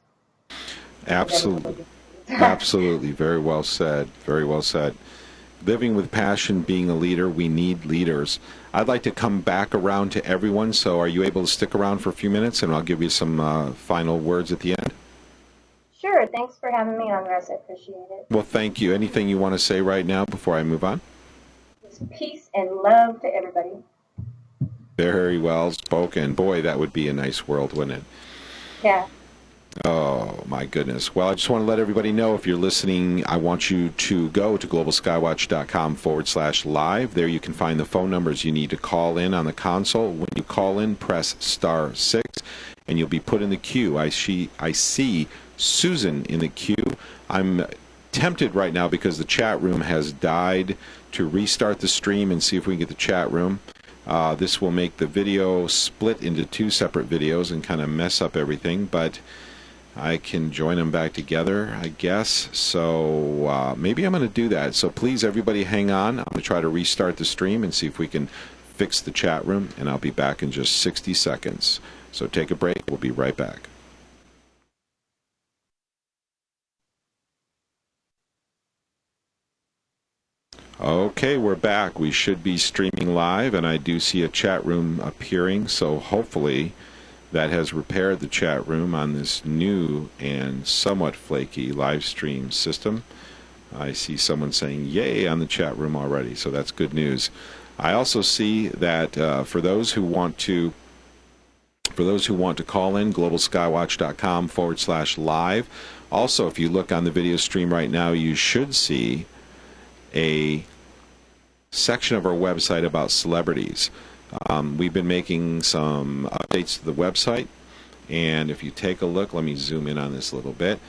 Absolutely. Absolutely. Very well said. Very well said. Living with passion, being a leader, we need leaders. I'd like to come back around to everyone, so are you able to stick around for a few minutes, and I'll give you some final words at the end? Sure. Thanks for having me on, Russ. I appreciate it. Well, thank you. Anything you want to say right now before I move on? Just peace and love to everybody. Very well spoken. Boy, that would be a nice world, wouldn't it? Yeah. Oh, my goodness. Well, I just want to let everybody know, if you're listening, I want you to go to globalskywatch.com/live. There you can find the phone numbers you need to call in on the console. When you call in, press *6, and you'll be put in the queue. I see Susan in the queue. I'm tempted right now, because the chat room has died, to restart the stream and see if we can get the chat room. This will make the video split into 2 separate videos and kind of mess up everything, but I can join them back together, I guess. So maybe I'm going to do that. So please, everybody, hang on. I'm going to try to restart the stream and see if we can fix the chat room, and I'll be back in just 60 seconds. So take a break. We'll be right back. Okay, we're back. We should be streaming live, and I do see a chat room appearing, so hopefully that has repaired the chat room on this new and somewhat flaky live stream system. I see someone saying yay on the chat room already, so that's good news. I also see that for those who want to call in, globalskywatch.com/live. Also, if you look on the video stream right now, you should see a section of our website about celebrities. We've been making some updates to the website, and if you take a look, let me zoom in on this a little bit.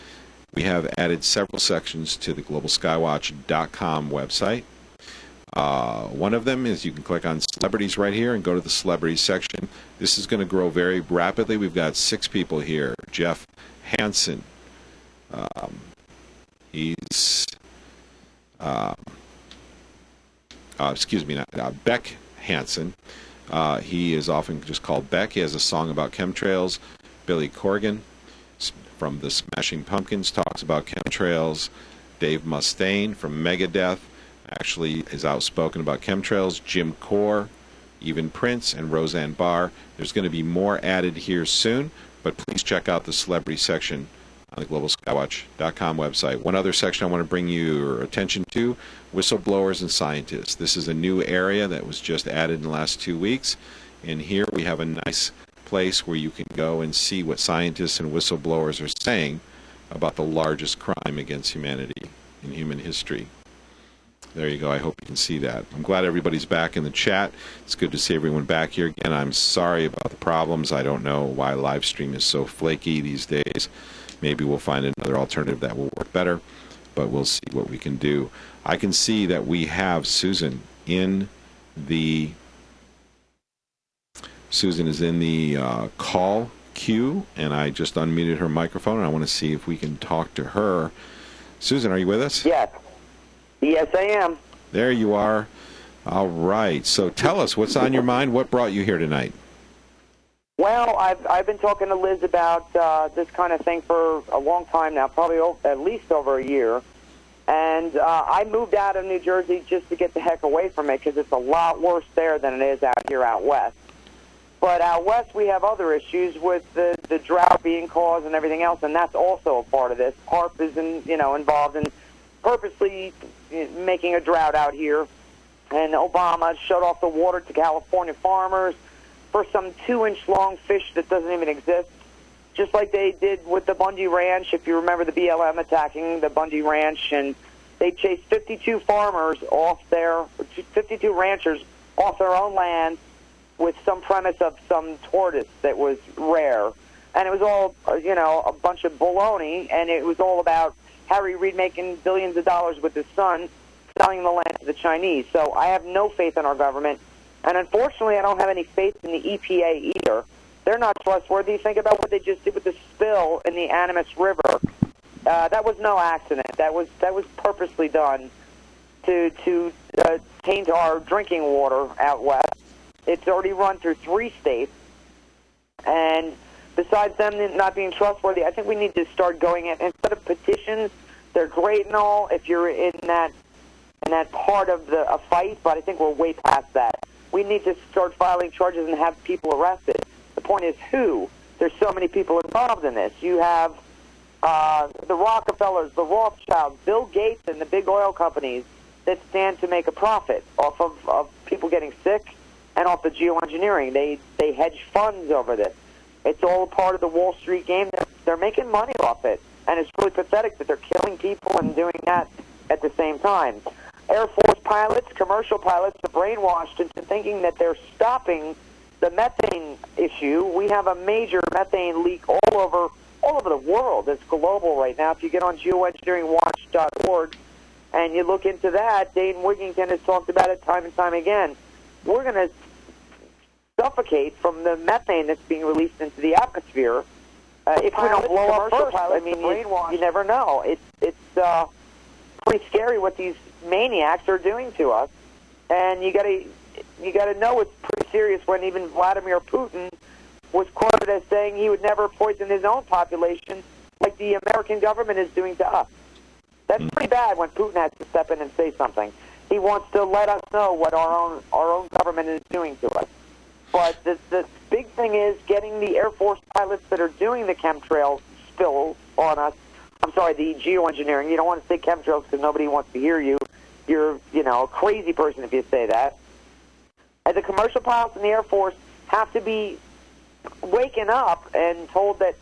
We have added several sections to the globalskywatch.com website. One of them is you can click on celebrities right here and go to the celebrities section. This is going to grow very rapidly. We've got 6 people here. Jeff Hansen. Beck Hansen. He is often just called Beck. He has a song about chemtrails. Billy Corgan from the Smashing Pumpkins talks about chemtrails. Dave Mustaine from Megadeth actually is outspoken about chemtrails. Jim Core, even Prince, and Roseanne Barr. There's going to be more added here soon, but please check out the celebrity section on the globalskywatch.com website. One other section I want to bring your attention to, whistleblowers and scientists. This is a new area that was just added in the last 2 weeks, and here we have a nice place where you can go and see what scientists and whistleblowers are saying about the largest crime against humanity in human history. There you go. I hope you can see that. I'm glad everybody's back in the chat. It's good to see everyone back here again. I'm sorry about the problems. I don't know why live stream is so flaky these days. Maybe we'll find another alternative that will work better, but we'll see what we can do. I can see that we have Susan in the call queue, and I just unmuted her microphone, and I want to see if we can talk to her. Susan, are you with us? Yes. Yes, I am. There you are. All right. So tell us, what's on your mind? What brought you here tonight? Well, I've been talking to Liz about this kind of thing for a long time now, probably at least over a year. And I moved out of New Jersey just to get the heck away from it, because it's a lot worse there than it is out here out west. But out west, we have other issues with the drought being caused and everything else, and that's also a part of this. HARP is involved in purposely making a drought out here. And Obama shut off the water to California farmers for some 2-inch-long fish that doesn't even exist, just like they did with the Bundy Ranch. If you remember the BLM attacking the Bundy Ranch, and they chased 52 farmers off 52 ranchers off their own land with some premise of some tortoise that was rare. And it was all, a bunch of baloney, and it was all about Harry Reid making billions of dollars with his son, selling the land to the Chinese. So I have no faith in our government. And unfortunately, I don't have any faith in the EPA either. They're not trustworthy. Think about what they just did with the spill in the Animas River. That was no accident. That was purposely done to taint our drinking water out west. It's already run through 3 states. And besides them not being trustworthy, I think we need to start going in. Instead of petitions, they're great and all if you're in that part of a fight, but I think we're way past that. We need to start filing charges and have people arrested. The point is who? There's so many people involved in this. You have the Rockefellers, the Rothschilds, Bill Gates, and the big oil companies that stand to make a profit off of people getting sick and off the geoengineering. They hedge funds over this. It's all part of the Wall Street game. they're making money off it. And it's really pathetic that they're killing people and doing that at the same time. Air Force pilots, commercial pilots, are brainwashed into thinking that they're stopping the methane issue. We have a major methane leak all over the world. It's global right now. If you get on geoengineeringwatch.org and you look into that, Dane Wigington has talked about it time and time again. We're going to suffocate from the methane that's being released into the atmosphere if we don't blow up first. I mean, you never know. It's pretty scary what these maniacs are doing to us, and you got to know it's pretty serious when even Vladimir Putin was quoted as saying he would never poison his own population like the American government is doing to us. That's pretty bad when Putin has to step in and say something. He wants to let us know what our own government is doing to us. But the big thing is getting the Air Force pilots that are doing the chemtrail spill on us. I'm sorry, the geoengineering. You don't want to say chemtrails because nobody wants to hear you. You're, a crazy person if you say that. And the commercial pilots in the Air Force have to be waking up and told that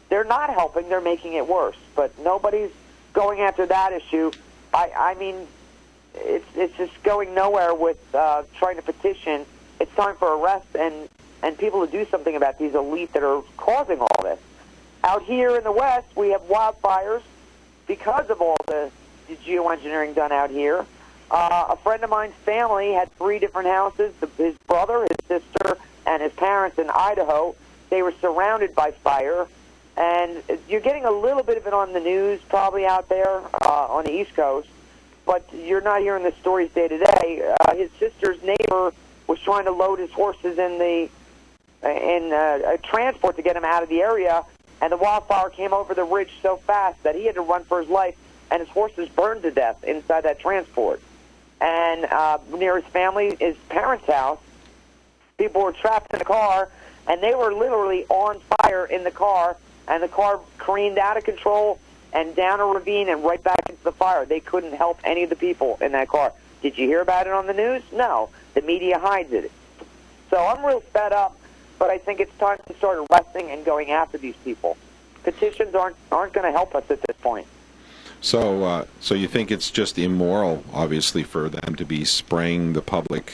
they're not helping, they're making it worse. But nobody's going after that issue. I mean, it's just going nowhere with trying to petition. It's time for arrest and people to do something about these elites that are causing all this. Out here in the West, we have wildfires because of all the geoengineering done out here. A friend of mine's family had 3 different houses, his brother, his sister, and his parents in Idaho. They were surrounded by fire, and you're getting a little bit of it on the news probably out there on the East Coast, but you're not hearing the stories day to day. His sister's neighbor was trying to load his horses in a transport to get him out of the area, and the wildfire came over the ridge so fast that he had to run for his life, and his horses burned to death inside that transport. And near his family, his parents' house, people were trapped in the car, and they were literally on fire in the car, and the car careened out of control and down a ravine and right back into the fire. They couldn't help any of the people in that car. Did you hear about it on the news? No. The media hides it. So I'm real fed up, but I think it's time to start arresting and going after these people. Petitions aren't going to help us at this point. So you think it's just immoral, obviously, for them to be spraying the public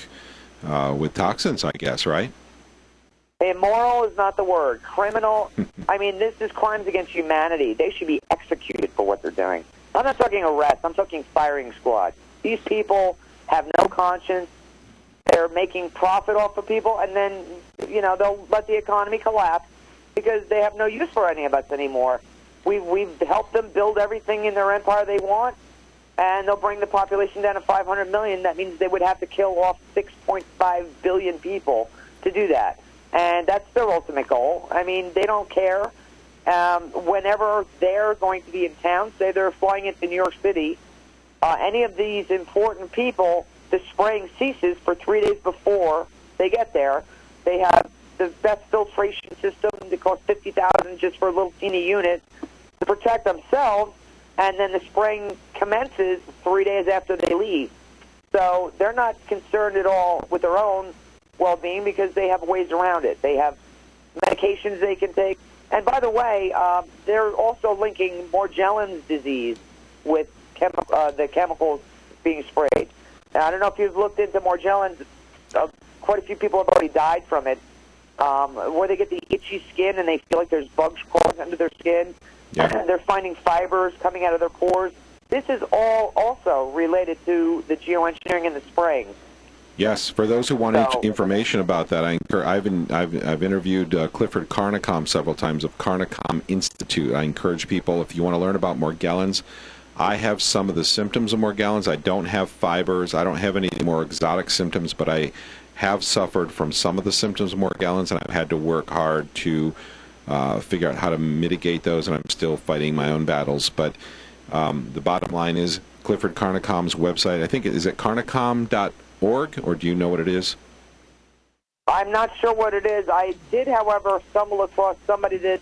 with toxins, I guess, right? Immoral is not the word. Criminal, I mean, this is crimes against humanity. They should be executed for what they're doing. I'm not talking arrest. I'm talking firing squad. These people have no conscience. They're making profit off of people, and then, they'll let the economy collapse because they have no use for any of us anymore. We've helped them build everything in their empire they want, and they'll bring the population down to 500 million. That means they would have to kill off 6.5 billion people to do that. And that's their ultimate goal. I mean, they don't care. Whenever they're going to be in town, say they're flying into New York City, any of these important people, the spraying ceases for 3 days before they get there. They have the best filtration system. It costs $50,000 just for a little teeny unit to protect themselves, and then the spraying commences 3 days after they leave. So they're not concerned at all with their own well-being because they have ways around it. They have medications they can take. And by the way, they're also linking Morgellons disease with the chemicals being sprayed. Now, I don't know if you've looked into Morgellons. Quite a few people have already died from it, where they get the itchy skin and they feel like there's bugs crawling under their skin. Yeah. And they're finding fibers coming out of their pores. This is all also related to the geoengineering and the spraying. Yes, for those who want information about that, I've interviewed Clifford Carnicom several times of Carnicom Institute. I encourage people, if you want to learn about Morgellons, I have some of the symptoms of Morgellons. I don't have fibers. I don't have any more exotic symptoms, but I have suffered from some of the symptoms of Morgellons, and I've had to work hard to figure out how to mitigate those, and I'm still fighting my own battles. But the bottom line is Clifford Carnicom's website, I think, is it carnicom.org, or do you know what it is? I'm not sure what it is. I did, however, stumble across somebody that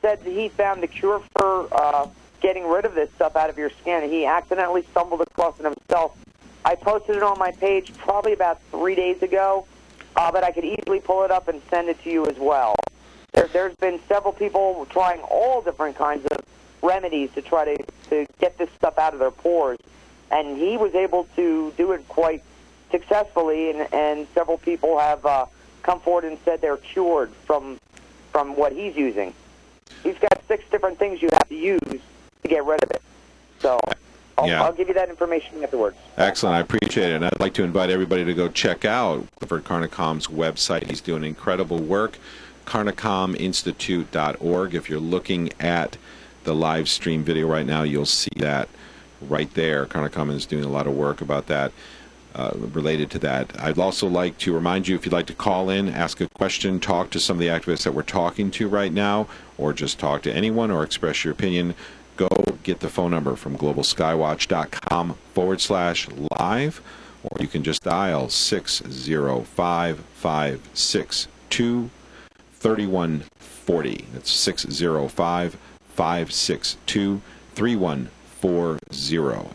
said that he found the cure for getting rid of this stuff out of your skin. He accidentally stumbled across it himself. I posted it on my page probably about 3 days ago, but I could easily pull it up and send it to you as well. There's been several people trying all different kinds of remedies to try to get this stuff out of their pores, and he was able to do it quite successfully, and several people have come forward and said they're cured from what he's using. He's got 6 different things you have to use to get rid of it. So I'll give you that information afterwards. Excellent. I appreciate it. And I'd like to invite everybody to go check out Clifford Carnicom's website. He's doing incredible work, carnicominstitute.org. If you're looking at the live stream video right now, you'll see that right there. Carnicom is doing a lot of work about that. Related to that. I'd also like to remind you, if you'd like to call in, ask a question, talk to some of the activists that we're talking to right now, or just talk to anyone or express your opinion, go get the phone number from globalskywatch.com/live, or you can just dial 605-562-3140. That's 605-562-3140.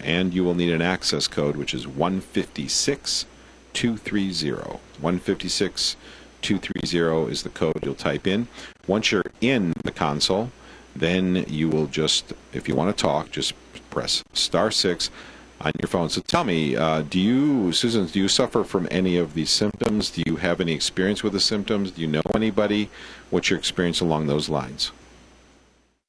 And you will need an access code, which is 156230. 156230 is the code you'll type in. Once you're in the console, then you will just, if you want to talk, just press *6 on your phone. So tell me, Susan, do you suffer from any of these symptoms? Do you have any experience with the symptoms? Do you know anybody? What's your experience along those lines?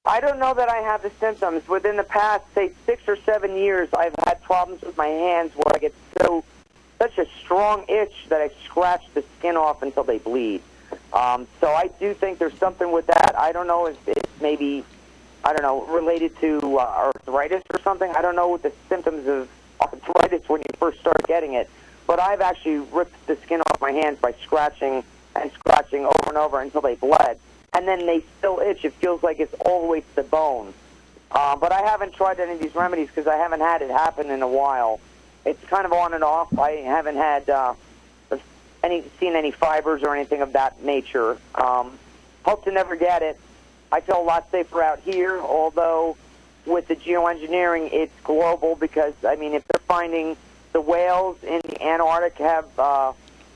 I don't know that I have the symptoms. Within the past, say, 6 or 7 years, I've had problems with my hands where I get such a strong itch that I scratch the skin off until they bleed. So I do think there's something with that. I don't know if it's maybe, related to arthritis or something. I don't know what the symptoms of arthritis when you first start getting it. But I've actually ripped the skin off my hands by scratching over and over until they bled. And then they still itch. It feels like it's all the way to the bone. But I haven't tried any of these remedies because I haven't had it happen in a while. It's kind of on and off. I haven't had seen any fibers or anything of that nature. Hope to never get it. I feel a lot safer out here, although with the geoengineering, it's global because, if they're finding the whales in the Antarctic have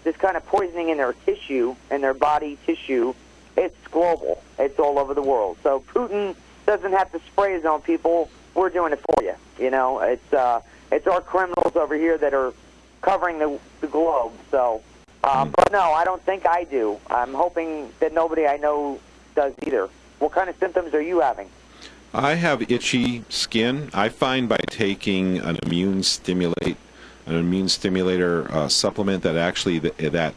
this kind of poisoning in their tissue, in their body tissue, it's global. It's all over the world. So Putin doesn't have to spray his own people. We're doing it for you. It's our criminals over here that are covering the globe. So, but no, I don't think I do. I'm hoping that nobody I know does either. What kind of symptoms are you having? I have itchy skin. I find by taking an immune stimulator supplement that actually that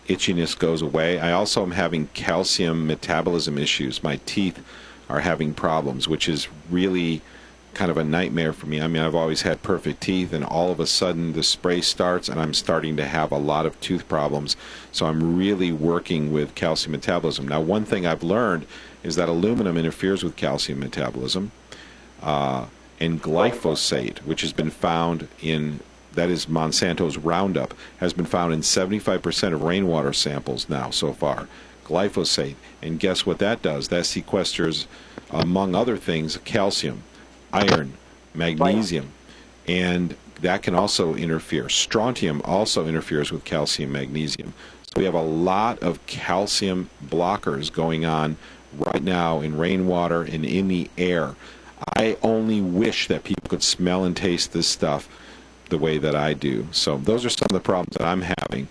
itchiness goes away. I also am having calcium metabolism issues. My teeth are having problems, which is really kind of a nightmare for me. I've always had perfect teeth, and all of a sudden the spray starts, and I'm starting to have a lot of tooth problems. So I'm really working with calcium metabolism. Now, one thing I've learned is that aluminum interferes with calcium metabolism, and glyphosate, which has been found in, that is Monsanto's Roundup, has been found in 75% of rainwater samples now so far. Glyphosate. And guess what that does? That sequesters, among other things, calcium, iron, magnesium, and that can also interfere. Strontium also interferes with calcium, magnesium. So we have a lot of calcium blockers going on right now in rainwater and in the air. I only wish that people could smell and taste this stuff the way that I do. So those are some of the problems that I'm having.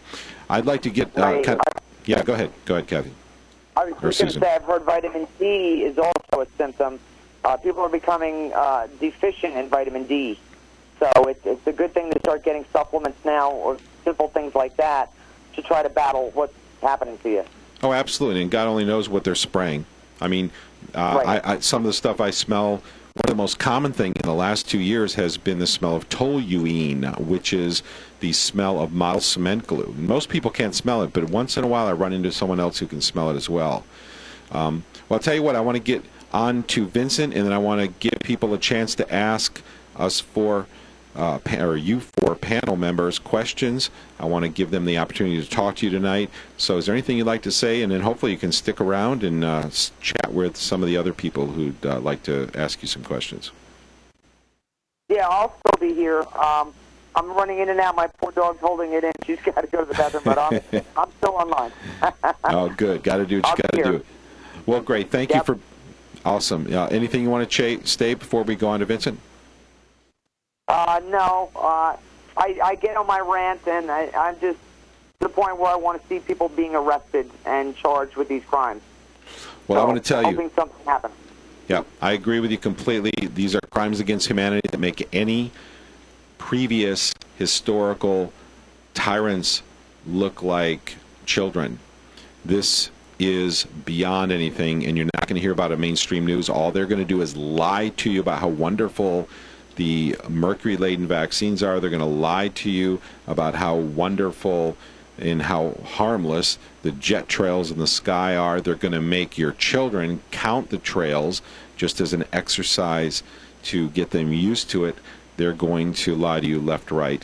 I'd like to get... yeah, go ahead. Go ahead, Kathy. I was just going to say, I've heard vitamin D is also a symptom. People are becoming deficient in vitamin D. So it's a good thing to start getting supplements now or simple things like that to try to battle what's happening to you. Oh, absolutely. And God only knows what they're spraying. Right. Some of the stuff I smell... One of the most common thing in the last 2 years has been the smell of toluene, which is the smell of model cement glue. Most people can't smell it, but once in a while I run into someone else who can smell it as well. Well, I'll tell you what, I want to get on to Vincent, and then I want to give people a chance to ask us for panel members questions. I want to give them the opportunity to talk to you tonight. So is there anything you'd like to say? And then hopefully you can stick around and chat with some of the other people who'd like to ask you some questions. Yeah, I'll still be here. I'm running in and out. My poor dog's holding it in. She's got to go to the bathroom, but I'm still online. Oh, good. Got to do what you got to do. Well, great. Thank you for... Awesome. Anything you want to state before we go on to Vincent? No. I get on my rant, and I'm just to the point where I want to see people being arrested and charged with these crimes. Well, so, I want to tell you... hoping something happens. Yeah, I agree with you completely. These are crimes against humanity that make any previous historical tyrants look like children. This is beyond anything, and you're not going to hear about it in mainstream news. All they're going to do is lie to you about how wonderful the mercury-laden vaccines are. They're going to lie to you about how wonderful and how harmless the jet trails in the sky are. They're going to make your children count the trails just as an exercise to get them used to it. They're going to lie to you left, right,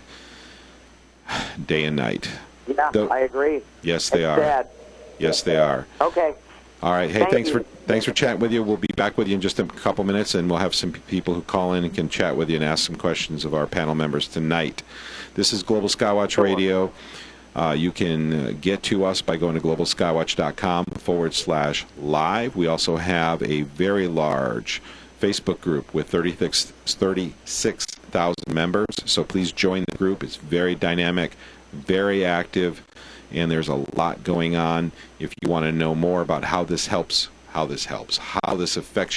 day and night. Yeah, I agree. Yes, they are. Sad. Yes, they are. Okay. All right. Hey, thanks you. for chatting with you. We'll be back with you in just a couple minutes, and we'll have some people who call in and can chat with you and ask some questions of our panel members tonight. This is Global Skywatch Radio. You can get to us by going to globalskywatch.com/live. We also have a very large Facebook group with 36,000 members. So please join the group. It's very dynamic, very active, and there's a lot going on. If you want to know more about how this affects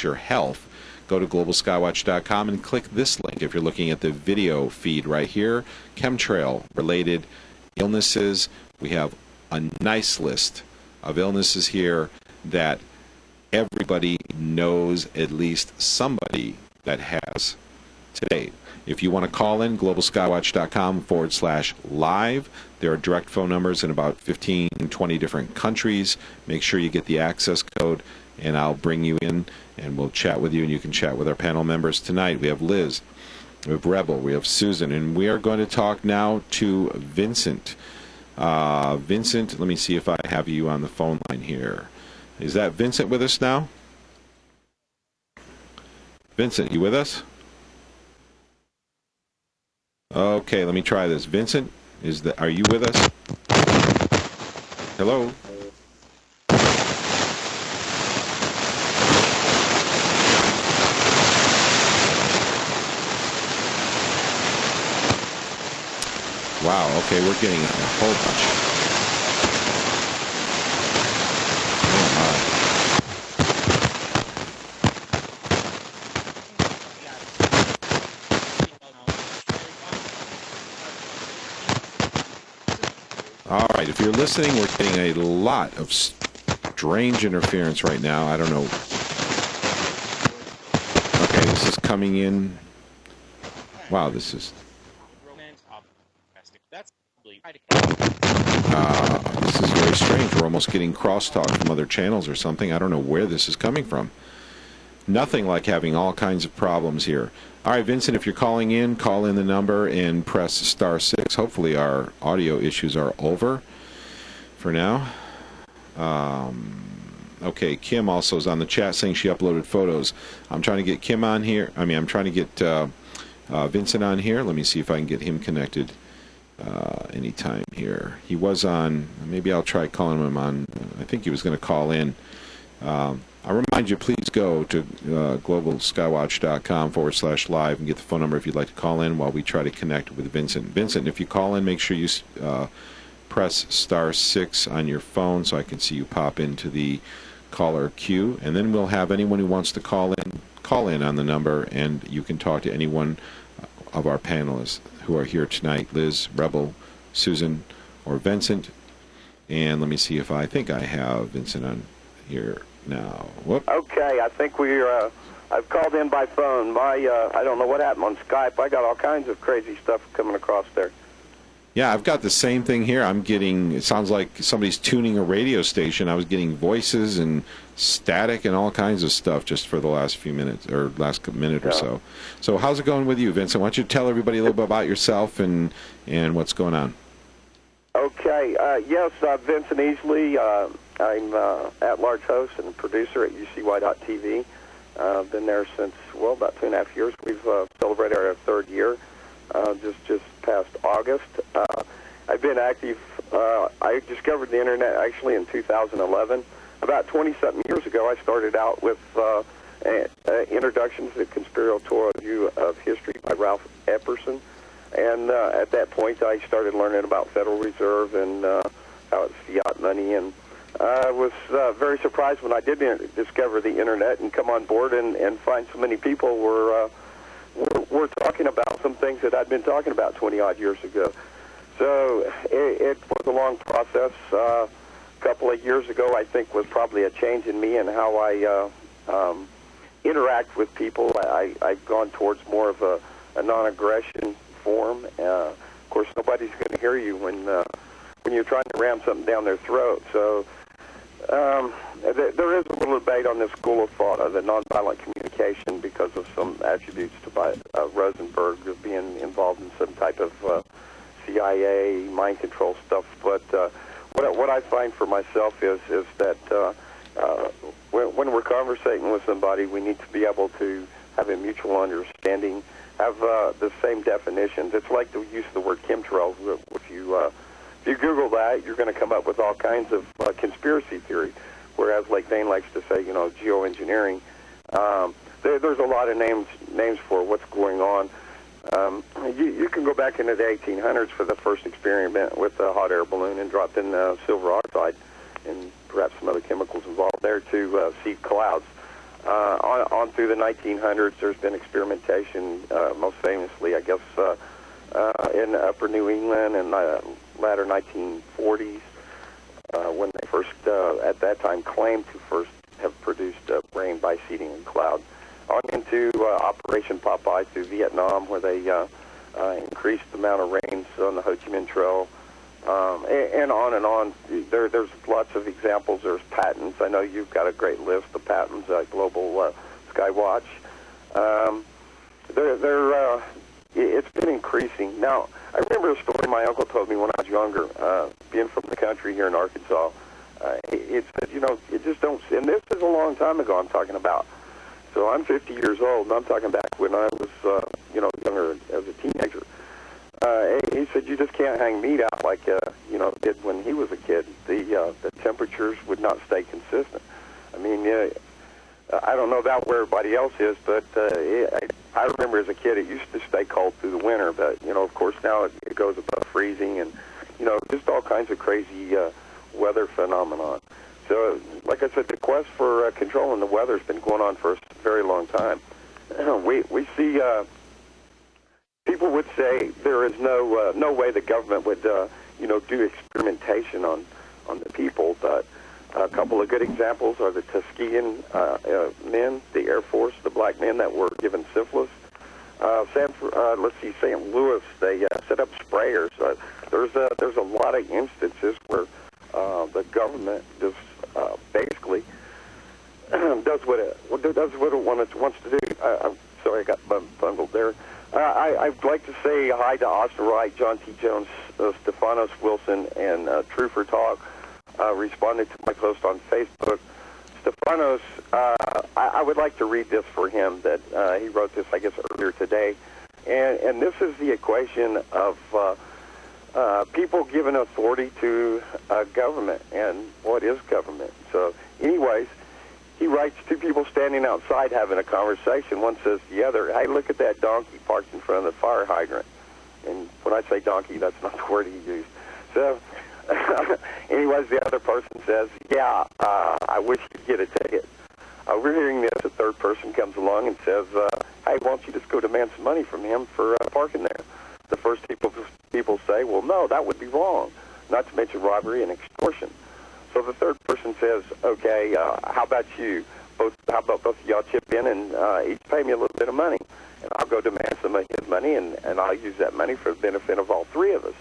your health, go to globalskywatch.com and click this link. If you're looking at the video feed right here, chemtrail-related illnesses. We have a nice list of illnesses here that everybody knows at least somebody that has today. If you want to call in, globalskywatch.com/live. There are direct phone numbers in about 15, 20 different countries. Make sure you get the access code, and I'll bring you in, and we'll chat with you, and you can chat with our panel members tonight. We have Liz, we have Rebel, we have Susan, and we are going to talk now to Vincent. Vincent, let me see if I have you on the phone line here. Is that Vincent with us now? Vincent, you with us? Okay, let me try this. Vincent, are you with us? Hello? Wow, okay, we're getting a whole bunch. Oh, my. All right, if you're listening, we're getting a lot of strange interference right now. I don't know. Okay, this is coming in. Wow, this is... this is very strange. We're almost getting crosstalk from other channels or something. I don't know where this is coming from. Nothing like having all kinds of problems here. All right, Vincent, if you're calling in, call in the number and press *6. Hopefully our audio issues are over for now. Okay, Kim also is on the chat saying she uploaded photos. I'm trying to get Kim on here. I'm trying to get Vincent on here. Let me see if I can get him connected. Anytime here. He was on, maybe I'll try calling him on, I think he was going to call in. I remind you, please go to globalskywatch.com/live and get the phone number if you'd like to call in while we try to connect with Vincent. Vincent, if you call in, make sure you press *6 on your phone so I can see you pop into the caller queue, and then we'll have anyone who wants to call in on the number, and you can talk to anyone of our panelists who are here tonight, Liz, Rebel, Susan, or Vincent. And let me see if I think I have Vincent on here now. Whoop. Okay, I think I've called in by phone. I don't know what happened on Skype. I got all kinds of crazy stuff coming across there. Yeah, I've got the same thing here. I'm getting, it sounds like somebody's tuning a radio station. I was getting voices and static and all kinds of stuff just for the last few minutes, or last minute or so. So how's it going with you, Vincent? Why don't you tell everybody a little bit about yourself and what's going on? Okay, yes, Vincent Easley. I'm at-large host and producer at UCY.TV. I've been there since, well, about 2.5 years. We've celebrated our 3rd year. Just past August. I've been active. I discovered the internet actually in 2011. about 20-something years ago, I started out with Introduction to the Conspiratorial View of History by Ralph Epperson. And at that point, I started learning about Federal Reserve and how it's fiat money. And I was very surprised when I did discover the Internet and come on board and find so many people were talking about some things that I'd been talking about 20-odd years ago. So it was a long process. A couple of years ago, I think, was probably a change in me and how I interact with people. I've gone towards more of a non-aggression form. Of course, nobody's going to hear you when you're trying to ram something down their throat. So there is a little debate on this school of thought of the nonviolent communication because of some attributes to Rosenberg of being involved in some type of CIA mind control stuff. But what I find for myself is that when we're conversating with somebody, we need to be able to have a mutual understanding, have the same definitions. It's like the use of the word chemtrails. If you Google that, you're going to come up with all kinds of conspiracy theory, whereas, like Dane likes to say, geoengineering. There's a lot of names for what's going on. You can go back into the 1800s for the first experiment with a hot air balloon and dropped in silver oxide and perhaps some other chemicals involved there to see clouds. On through the 1900s, there's been experimentation, most famously, I guess, in upper New England in latter 1940s, when they first, at that time, claimed to first have produced rain by seeding a cloud. On into Operation Popeye through Vietnam, where they increased the amount of rains on the Ho Chi Minh Trail, and on and on. There's lots of examples. There's patents. I know you've got a great list of patents, Global Skywatch. It's been increasing. Now, I remember a story my uncle told me when I was younger, being from the country here in Arkansas. It said, it just don't, and this is a long time ago I'm talking about. So I'm 50 years old, and I'm talking back when I was, younger as a teenager. He said, you just can't hang meat out like, did when he was a kid. The temperatures would not stay consistent. I mean, I don't know about where everybody else is, but I remember as a kid it used to stay cold through the winter. But, of course, now it goes above freezing and, just all kinds of crazy weather phenomenon. So, like I said, the quest for controlling the weather has been going on for a very long time. We see people would say there is no way the government would do experimentation on the people, but a couple of good examples are the Tuskegee men, the Air Force, the black men that were given syphilis. St. Louis, they set up sprayers. There's a lot of instances where the government just basically does what it wants to do. I'm sorry, I got bungled there. I'd like to say hi to Austin Wright, John T. Jones, Stephanos Wilson, and True for Talk. Responded to my post on Facebook. Stephanos, I would like to read this for him that he wrote this, I guess, earlier today. And this is the equation of people giving authority to government and what is government. So anyways, he writes, two people standing outside having a conversation. One says to the other, hey, look at that donkey parked in front of the fire hydrant. And when I say donkey, that's not the word he used. So anyways, the other person says, yeah, I wish you'd get a ticket. Overhearing this, a third person comes along and says, hey, why don't you just go demand some money from him for parking there? The first people say, well, no, that would be wrong, not to mention robbery and extortion. So the third person says, okay, how about you? How about both of y'all chip in and each pay me a little bit of money? And I'll go demand some of his money, and I'll use that money for the benefit of all three of us.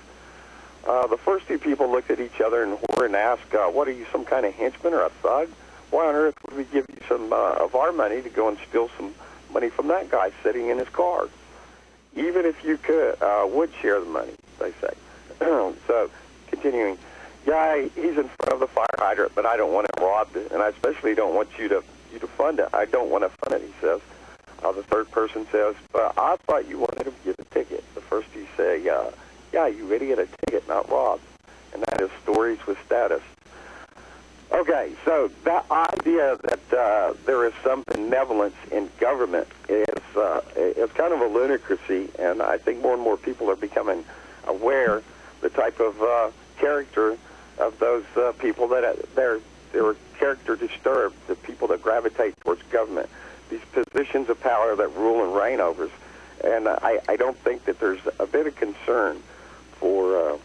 The first two people looked at each other in horror and asked, what are you, some kind of henchman or a thug? Why on earth would we give you some of our money to go and steal some money from that guy sitting in his car? Even if you would share the money, they say. So, continuing, yeah, he's in front of the fire hydrant, but I don't want him robbed, and I especially don't want you to fund it. I don't want to fund it, he says. The third person says, but I thought you wanted him to get a ticket. The first two say, yeah, you idiot, a ticket, not robbed. And that is Stories with Status. Okay, so that idea that there is some benevolence in government is kind of a ludicrousy, and I think more and more people are becoming aware the type of character of those people that they're character disturbed, the people that gravitate towards government, these positions of power that rule and reign over us. And I don't think that there's a bit of concern for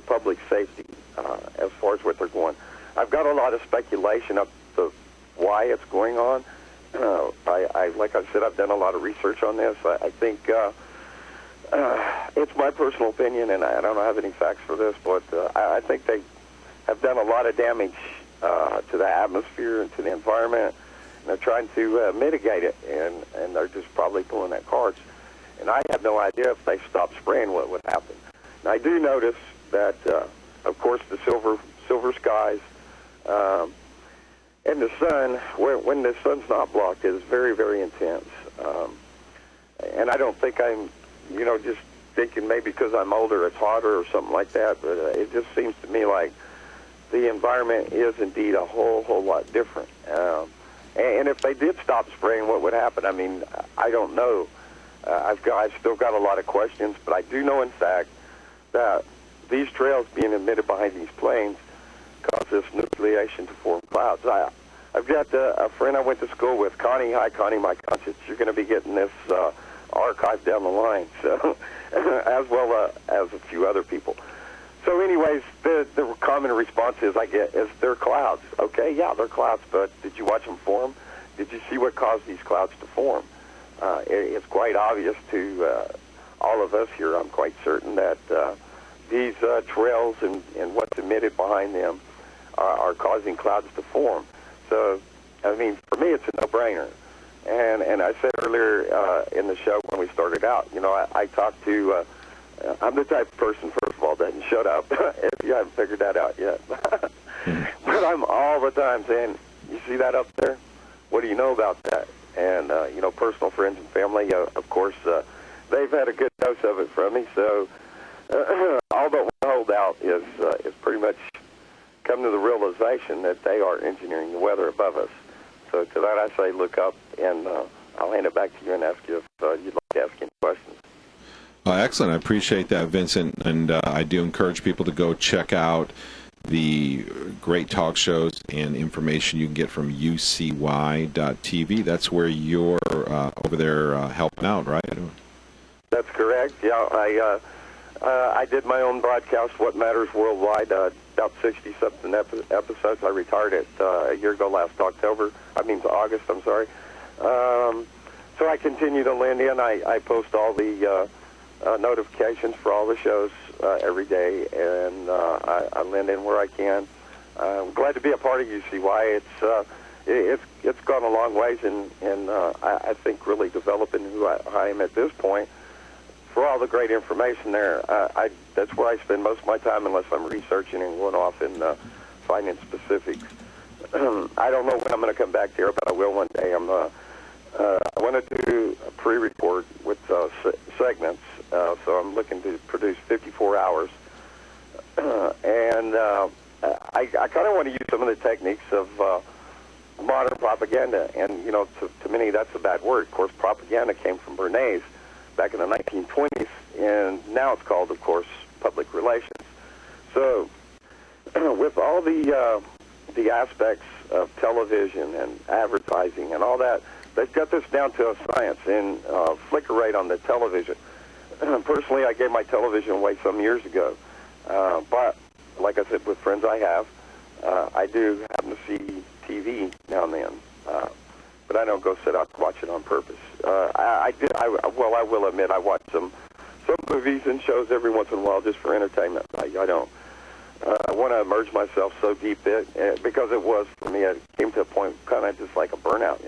public safety as far as what they're going. I've got a lot of speculation up to why it's going on. Like I said, I've done a lot of research on this. I think it's my personal opinion, and I don't have any facts for this, but I think they have done a lot of damage to the atmosphere and to the environment, and they're trying to mitigate it, and they're just probably pulling that cards. And I have no idea if they stopped spraying what would happen. And I do notice that, of course, the silver skies and the sun, when the sun's not blocked, is very, very intense. And I don't think I'm, just thinking maybe because I'm older it's hotter or something like that, but it just seems to me like the environment is indeed a whole lot different. And if they did stop spraying, what would happen? I mean, I don't know. I've still got a lot of questions, but I do know, in fact, that these trails being emitted behind these planes cause this nucleation to form clouds. I've got a friend I went to school with, Connie. Hi, Connie, my conscience. You're going to be getting this archive down the line, so as well as a few other people. So anyways, the common response I get is they're clouds. Okay, yeah, they're clouds, but did you watch them form? Did you see what caused these clouds to form? It's quite obvious to all of us here, I'm quite certain, that these trails and what's emitted behind them are causing clouds to form. So, I mean, for me, it's a no-brainer. And I said earlier in the show when we started out, I talked to, I'm the type of person, first of all, that doesn't shut up, if you haven't figured that out yet. But I'm all the time saying, you see that up there? What do you know about that? And, personal friends and family, of course, they've had a good dose of it from me. So all but one holdout is pretty much come to the realization that they are engineering the weather above us. So to that I say, look up, and I'll hand it back to you and ask you if you'd like to ask any questions. Excellent. I appreciate that, Vincent. And I do encourage people to go check out the great talk shows and information you can get from ucy.tv. That's where you're over there helping out, right? That's correct. Yeah, I did my own broadcast, What Matters Worldwide, about 60-something episodes. I retired it a year ago last August, I'm sorry. So I continue to lend in. I post all the notifications for all the shows every day, and I lend in where I can. I'm glad to be a part of UCY. It's gone a long ways, and I think really developing who I am at this point. For all the great information there, that's where I spend most of my time, unless I'm researching and going off and finding specifics. I don't know when I'm going to come back here, but I will one day. I want to do a pre-record with segments, so I'm looking to produce 54 hours. And I kind of want to use some of the techniques of modern propaganda. And, to many, that's a bad word. Of course, propaganda came from Bernays back in the 1920s, and now it's called, of course, public relations. So with all the aspects of television and advertising and all that, they've got this down to a science. And flicker rate on the television. Personally, I gave my television away some years ago. But, like I said, with friends I have, I do happen to see TV now and then. But I don't go sit out to watch it on purpose. I will admit I watch some movies and shows every once in a while just for entertainment. I don't. I want to immerse myself so deep because it was, for me, it came to a point kind of just like a burnout.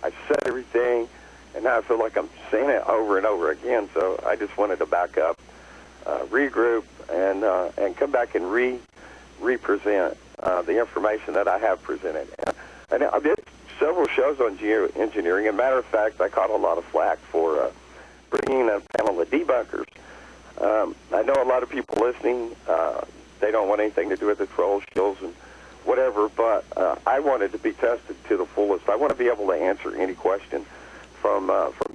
I've said everything, and now I feel like I'm saying it over and over again. So I just wanted to back up, regroup, and come back and represent the information that I have presented. And I did several shows on geoengineering. As a matter of fact, I caught a lot of flack for bringing a panel of debunkers. I know a lot of people listening, they don't want anything to do with the troll shills and whatever, but I want it to be tested to the fullest. I want to be able to answer any question from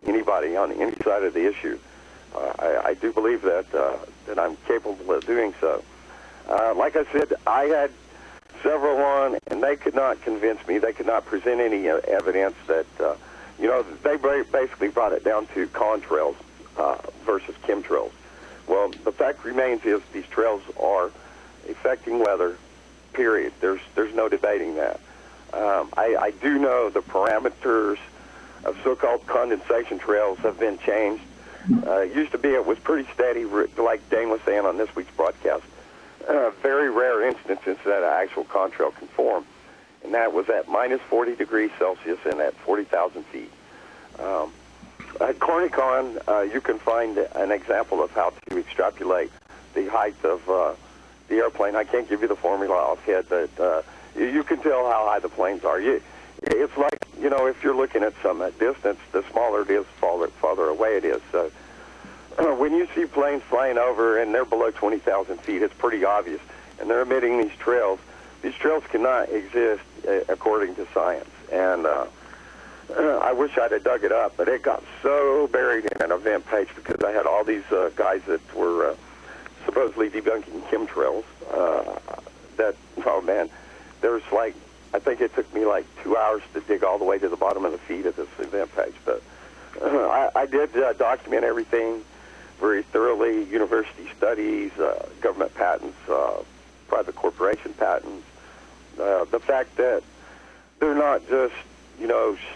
anybody on any side of the issue. I do believe that I'm capable of doing so. Like I said, I had several on, and they could not convince me. They could not present any evidence that, they basically brought it down to contrails versus chemtrails. Well, the fact remains is these trails are affecting weather, period. There's no debating that. I do know the parameters of so-called condensation trails have been changed. It used to be it was pretty steady, like Dane was saying on this week's broadcast. Very rare instances that an actual contrail can form, and that was at minus 40 degrees Celsius and at 40,000 feet. At Cornicon, you can find an example of how to extrapolate the height of the airplane. I can't give you the formula offhand, but you can tell how high the planes are. It's like, if you're looking at some distance, the smaller it is, farther away it is. So when you see planes flying over and they're below 20,000 feet, it's pretty obvious. And they're emitting these trails. These trails cannot exist according to science. And I wish I'd have dug it up, but it got so buried in an event page because I had all these guys that were supposedly debunking chemtrails. Oh man, there's I think it took me 2 hours to dig all the way to the bottom of the feed of this event page. But I did document everything very thoroughly, university studies, government patents, private corporation patents. The fact that they're not just,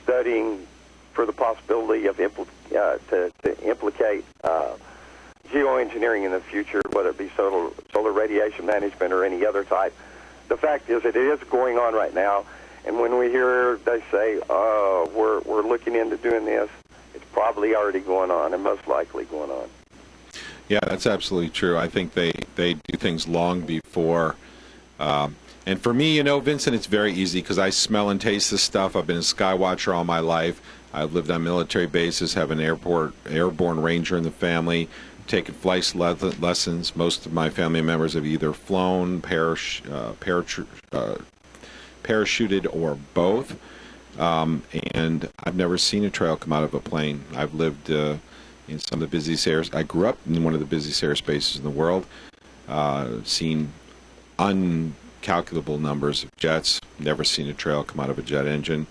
studying for the possibility of to implicate geoengineering in the future, whether it be solar radiation management or any other type. The fact is that it is going on right now, and when we hear they say, we're looking into doing this, it's probably already going on and most likely going on. Yeah, that's absolutely true. I think they do things long before. And for me, Vincent, it's very easy because I smell and taste this stuff. I've been a skywatcher all my life. I've lived on military bases, have an airborne ranger in the family, taken flight lessons. Most of my family members have either flown, parachuted, or both. And I've never seen a trail come out of a plane. I've lived in some of the busiest airs. I grew up in one of the busiest airspaces in the world. Seen uncalculable numbers of jets. Never seen a trail come out of a jet engine.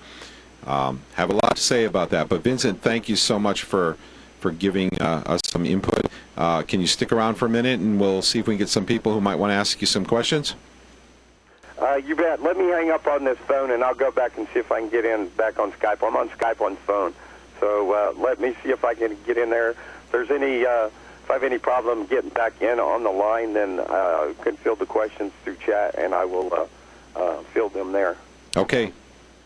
Have a lot to say about that. But Vincent, thank you so much for giving us some input. Can you stick around for a minute, and we'll see if we can get some people who might want to ask you some questions? You bet. Let me hang up on this phone, and I'll go back and see if I can get in back on Skype. I'm on Skype on phone, so let me see if I can get in there. If there's any, if I have any problem getting back in on the line, then you can field the questions through chat, and I will field them there. Okay.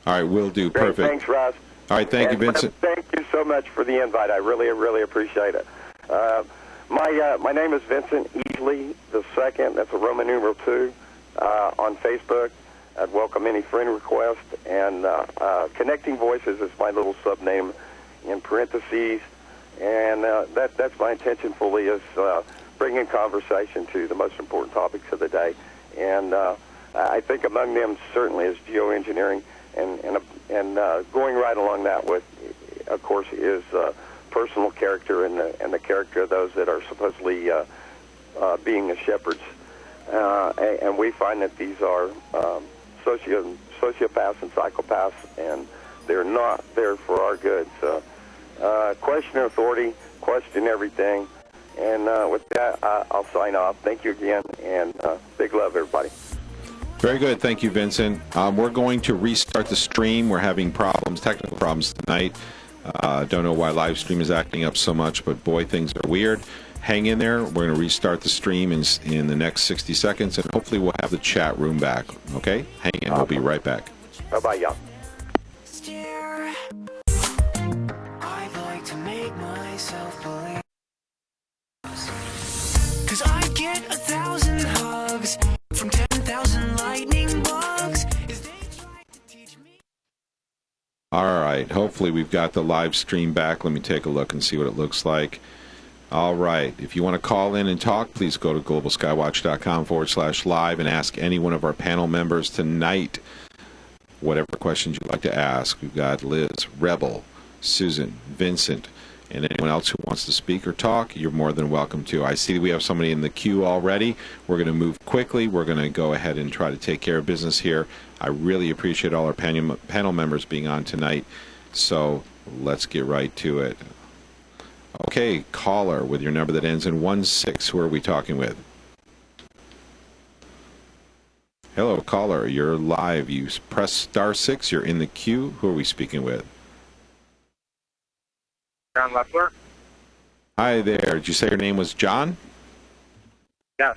All right, will do. Great. Perfect. Thanks, Russ. All right, thank you, Vincent. Thank you so much for the invite. I really, really appreciate it. My name is Vincent Easley II. That's a Roman numeral 2 on Facebook. I'd welcome any friend request. And Connecting Voices is my little subname in parentheses. And that's my intention fully is bringing conversation to the most important topics of the day. And I think among them certainly is geoengineering. And going right along that with, of course, is personal character and the character of those that are supposedly being the shepherds. And we find that these are sociopaths and psychopaths, and they're not there for our good. So question authority, question everything. And with that, I'll sign off. Thank you again, and big love, everybody. Very good. Thank you, Vincent. We're going to restart the stream. We're having technical problems tonight. Don't know why live stream is acting up so much, but boy, things are weird. Hang in there. We're going to restart the stream in the next 60 seconds, and hopefully we'll have the chat room back. Okay? Hang in. We'll be right back. Bye-bye, y'all. I'd like to make myself believe, 'cause I get 1,000 hugs from 10,000 lightning bugs as they try to teach me. All right. Hopefully we've got the live stream back. Let me take a look and see what it looks like. All right. If you want to call in and talk, please go to globalskywatch.com/live and ask any one of our panel members tonight whatever questions you'd like to ask. We've got Liz, Rebel, Susan, Vincent, and anyone else who wants to speak or talk, you're more than welcome to. I see we have somebody in the queue already. We're going to move quickly. We're going to go ahead and try to take care of business here. I really appreciate all our panel members being on tonight. So let's get right to it. Okay, caller with your number that ends in 16. Who are we talking with? Hello, caller. You're live. You press *6. You're in the queue. Who are we speaking with? John Leffler. Hi there. Did you say your name was John? Yes.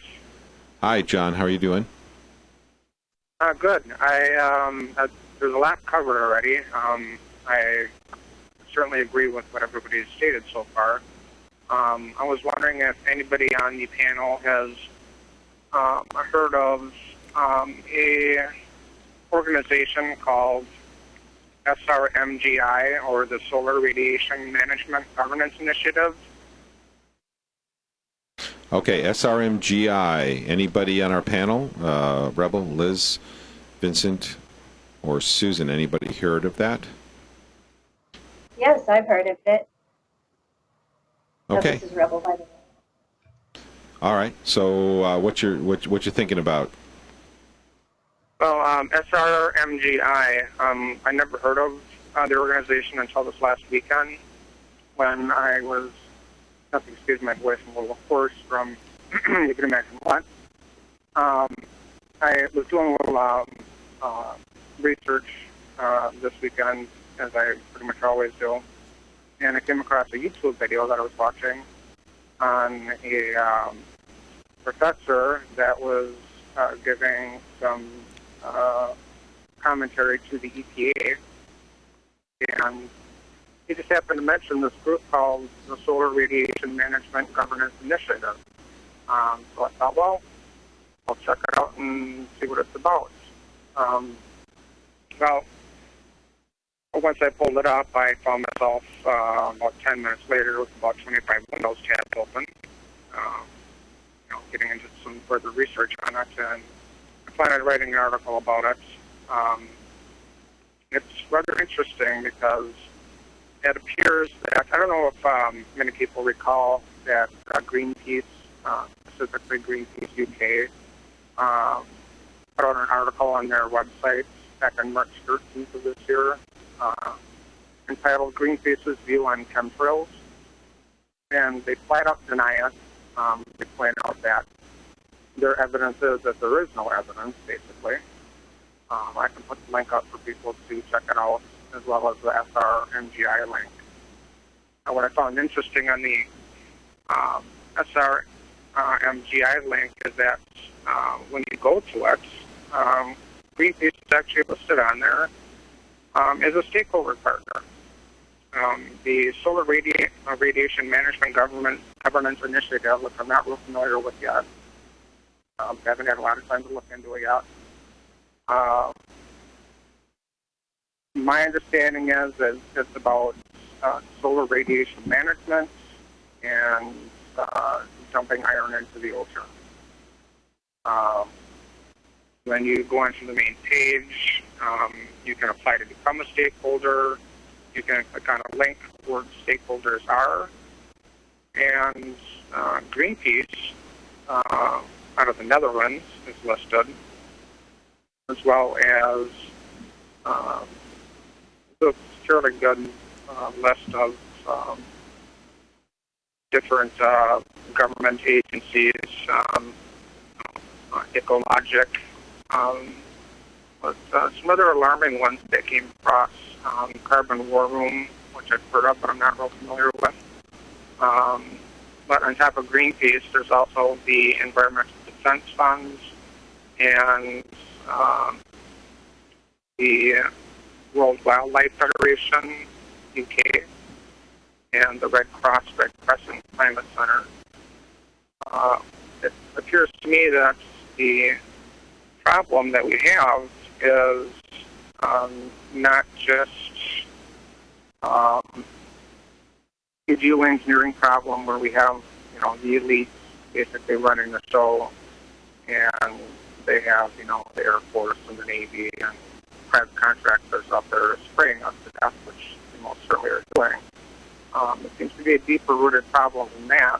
Hi, John. How are you doing? Good. There's a lot covered already. I certainly agree with what everybody's stated so far. I was wondering if anybody on the panel has heard of a organization called SRMGI, or the Solar Radiation Management Governance Initiative. Okay, SRMGI. Anybody on our panel? Rebel, Liz, Vincent, or Susan? Anybody heard of that? Yes, I've heard of it. Okay. This is Rebel, by the way. All right. So, what you're thinking about? Well, SRMGI, I never heard of the organization until this last weekend when I was, excuse my voice, I'm a little hoarse from, you can imagine what. I was doing a little research this weekend, as I pretty much always do, and I came across a YouTube video that I was watching on a professor that was giving some commentary to the EPA, and he just happened to mention this group called the Solar Radiation Management Governance Initiative. So I thought, well, I'll check it out and see what it's about. Well, once I pulled it up, I found myself about 10 minutes later with about 25 Windows tabs open, getting into some further research on it, and I planted writing an article about it. It's rather interesting because it appears that, I don't know if many people recall that Greenpeace, specifically Greenpeace UK, put out an article on their website back on March 13th of this year, entitled Greenpeace's View on Chemtrails, and they flat out deny it. They point out that their evidence is that there is no evidence, basically. I can put the link up for people to check it out, as well as the SRMGI link. What I found interesting on the SRMGI link is that when you go to it, Greenpeace is actually listed on there as a stakeholder partner. The Solar Radiation Management Governance Initiative, which I'm not real familiar with yet, haven't had a lot of time to look into it yet. My understanding is that it's about solar radiation management and dumping iron into the ocean. When you go onto the main page, you can apply to become a stakeholder. You can click on a link where stakeholders are. And Greenpeace, out of the Netherlands, is listed, as well as a fairly good list of different government agencies, Ecologic, but some other alarming ones that came across, Carbon War Room, which I've heard of, but I'm not real familiar with. But on top of Greenpeace, there's also the Environmental Defense Funds and the World Wildlife Federation, UK, and the Red Crescent Climate Center. It appears to me that the problem that we have is not just geoengineering problem where we have, the elites basically running the show, and they have, the Air Force and the Navy and private contractors up there spraying us to death, which they most certainly are doing. It seems to be a deeper-rooted problem than that.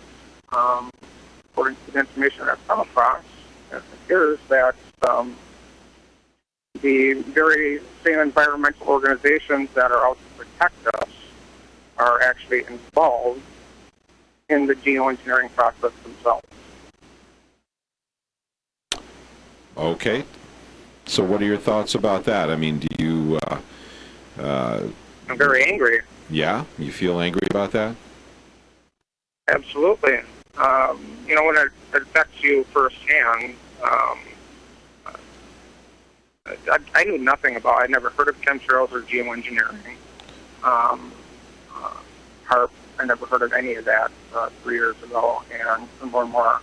According to the information I've come across, it appears that the very same environmental organizations that are out to protect us are actually involved in the geoengineering process themselves. Okay. So what are your thoughts about that? I mean, do you... I'm very angry. Yeah? You feel angry about that? Absolutely. When it affects you firsthand, I knew nothing about it. I never heard of chemtrails or geoengineering. HARP, I never heard of any of that 3 years ago. And the more and more I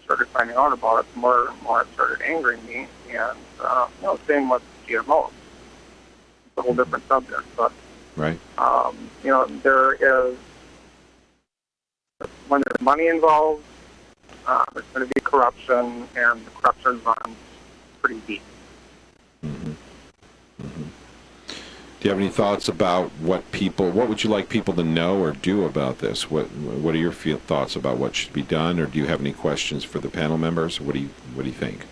started finding out about it, the more and more it started angering me. And, same with GMOs. It's a whole different subject. But, right. There is, when there's money involved, there's going to be corruption, and the corruption runs pretty deep. Mm-hmm. Mm-hmm. Do you have any thoughts about what would you like people to know or do about this? What are your thoughts about what should be done, or do you have any questions for the panel members? What do you think?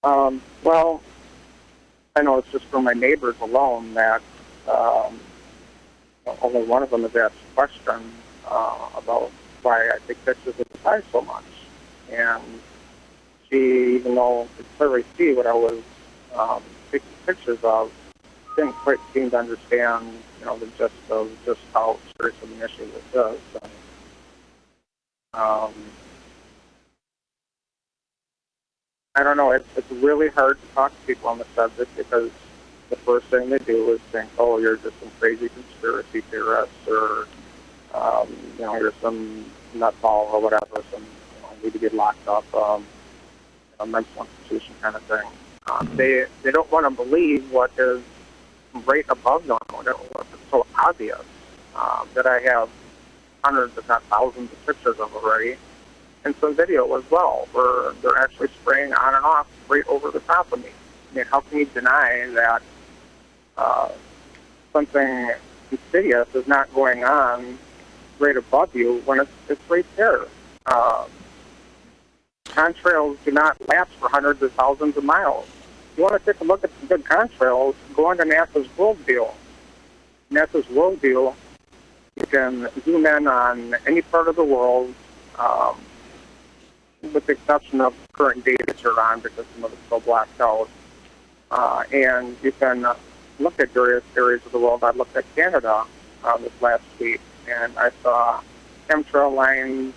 Well, I know it's just from my neighbors alone that only one of them has asked a question about why I take pictures of the sky so much. And she, even though could clearly see what I was taking pictures of, didn't quite seem to understand, the gist of just how serious of an issue this is. And, I don't know. It's really hard to talk to people on the subject because the first thing they do is think, oh, you're just some crazy conspiracy theorist, or you're some nutball or whatever, need to get locked up, a mental institution kind of thing. They don't want to believe what is right above them, what is so obvious that I have hundreds, if not thousands, of pictures of already, and some video as well, where they're actually spraying on and off right over the top of me. I mean, how can you deny that something insidious is not going on right above you when it's right there? Contrails do not last for hundreds of thousands of miles. If you want to take a look at some good contrails, go onto NASA's World View. NASA's World View, you can zoom in on any part of the world, with the exception of the current day that you're on because some of it's still blacked out. And you can look at various areas of the world. I looked at Canada this last week, and I saw chemtrail lines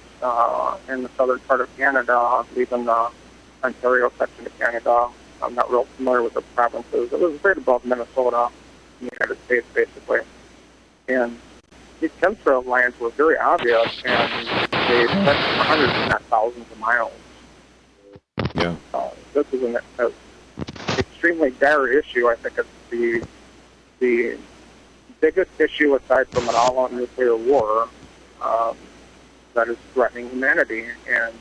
in the southern part of Canada, I believe in the Ontario section of Canada. I'm not real familiar with the provinces. It was right above Minnesota in the United States, basically. And these chemtrail lines were very obvious, and they stretched for hundreds, if not thousands of miles. Yeah. This is an extremely dire issue. I think it's the biggest issue aside from an all-out nuclear war that is threatening humanity, and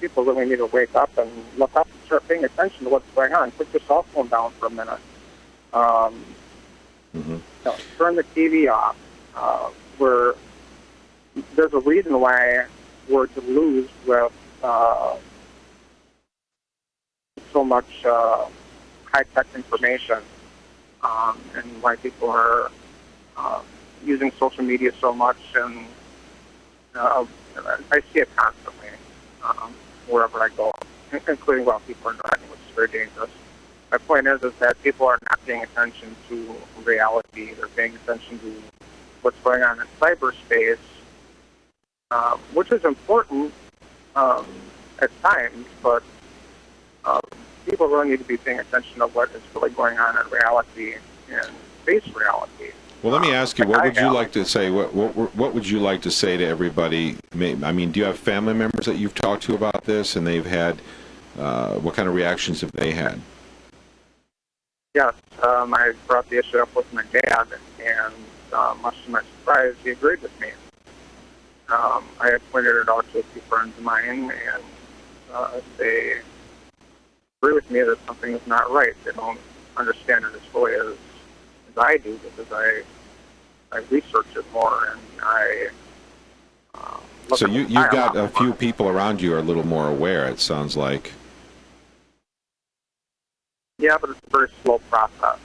people really need to wake up and look up and start paying attention to what's going on. Put your cell phone down for a minute. Turn the TV off. Where there's a reason why we're deluged with so much high-tech information, and why people are using social media so much, and I see it constantly wherever I go, including while people are driving, which is very dangerous. My point is that people are not paying attention to reality. They're paying attention to what's going on in cyberspace, which is important at times, but people really need to be paying attention to what is really going on in reality, in space reality. Well, let me ask you, what would you like to say? What would you like to say to everybody? I mean, do you have family members that you've talked to about this, and they've had, what kind of reactions have they had? Yes, I brought the issue up with my dad, and much to my surprise, he agreed with me. I had pointed it out to a few friends of mine, and they agree with me that something is not right. They don't understand it as fully as I do, because I research it more, and I so you've got a few people around you are a little more aware, it sounds like. Yeah, but it's a very slow process.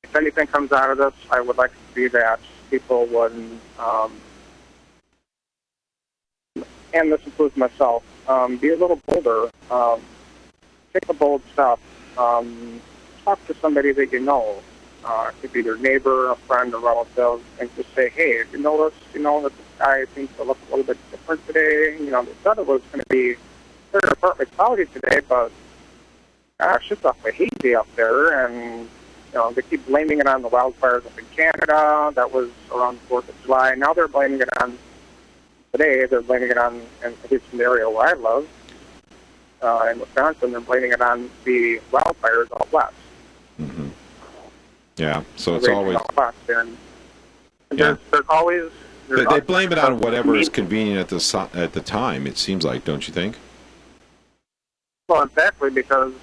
If anything comes out of this, I would like to see that people would, and this includes myself, be a little bolder. Take a bold step. Talk to somebody that you know. It could be your neighbor, a friend, a relative, and just say, hey, you notice, that this guy seems to look a little bit different today. They said it was going to be very partly cloudy today, but it's awfully hazy up there, and they keep blaming it on the wildfires up in Canada. That was around the 4th of July. Now they're blaming it on, today, they're blaming it on, at least in the area where I live, in Wisconsin, they're blaming it on the wildfires out west. Mm-hmm. Yeah, so it's always... And there's always... They blame it on whatever is convenient at the time, it seems like, don't you think? Well, exactly, because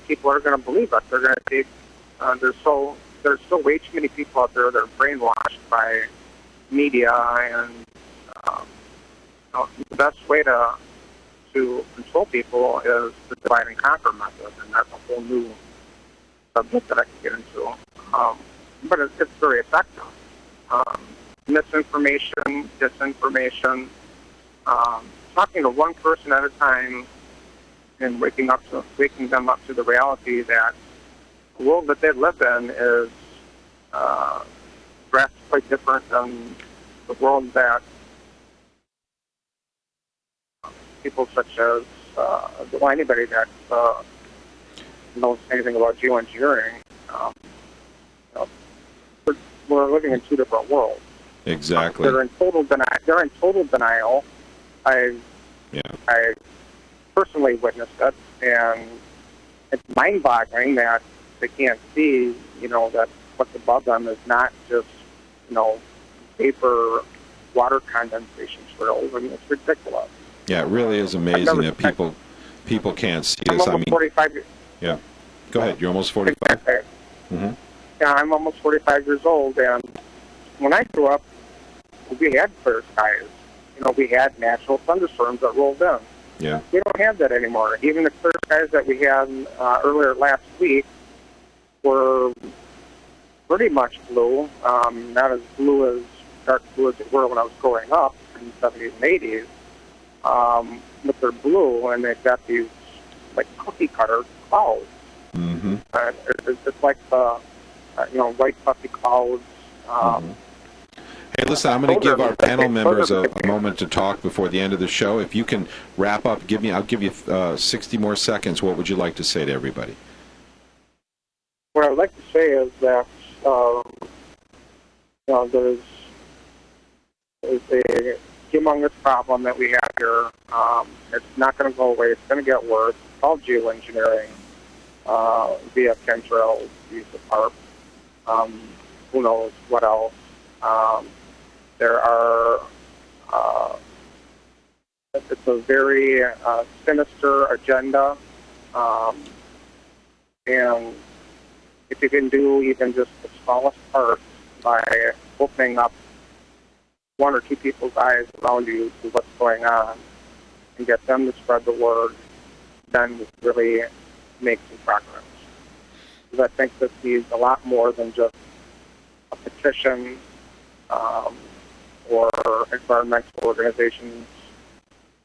people are going to believe us. They're going to see... there's still way too many people out there that are brainwashed by media, and the best way to control people is the divide and conquer method, and that's a whole new subject that I can get into. But it's very effective. Misinformation, disinformation, talking to one person at a time, and waking them up to the reality that the world that they live in is drastically different than the world that people such as anybody that knows anything about geoengineering. We're living in two different worlds. Exactly. They're in total denial. I personally witnessed it, and it's mind-boggling that they can't see, that what's above them is not just, vapor, water condensation swirls. I mean, it's ridiculous. Yeah, it really is amazing that people can't see this. I'm almost 45. Yeah. Go ahead. You're almost 45. Mm-hmm. Yeah, I'm almost 45 years old, and when I grew up, we had clear skies. We had natural thunderstorms that rolled in. Yeah. We don't have that anymore. Even the clear skies that we had earlier last week were pretty much blue. Not as dark blue as they were when I was growing up in the 70s and 80s. But they're blue, and they've got these, like, cookie-cutter clouds. Mm-hmm. It's like the, white puffy clouds. Hey, listen, I'm going to give our panel members a moment to talk before the end of the show. If you can wrap up, I'll give you 60 more seconds. What would you like to say to everybody? What I would like to say is that there's a humongous problem that we have here. It's not going to go away. It's going to get worse. It's called geoengineering via chemtrails, use of HARP. Who knows what else? There are, it's a very sinister agenda, and if you can do even just the smallest part by opening up one or two people's eyes around you to what's going on and get them to spread the word, then really make some progress. Because I think this needs a lot more than just a petition or environmental organizations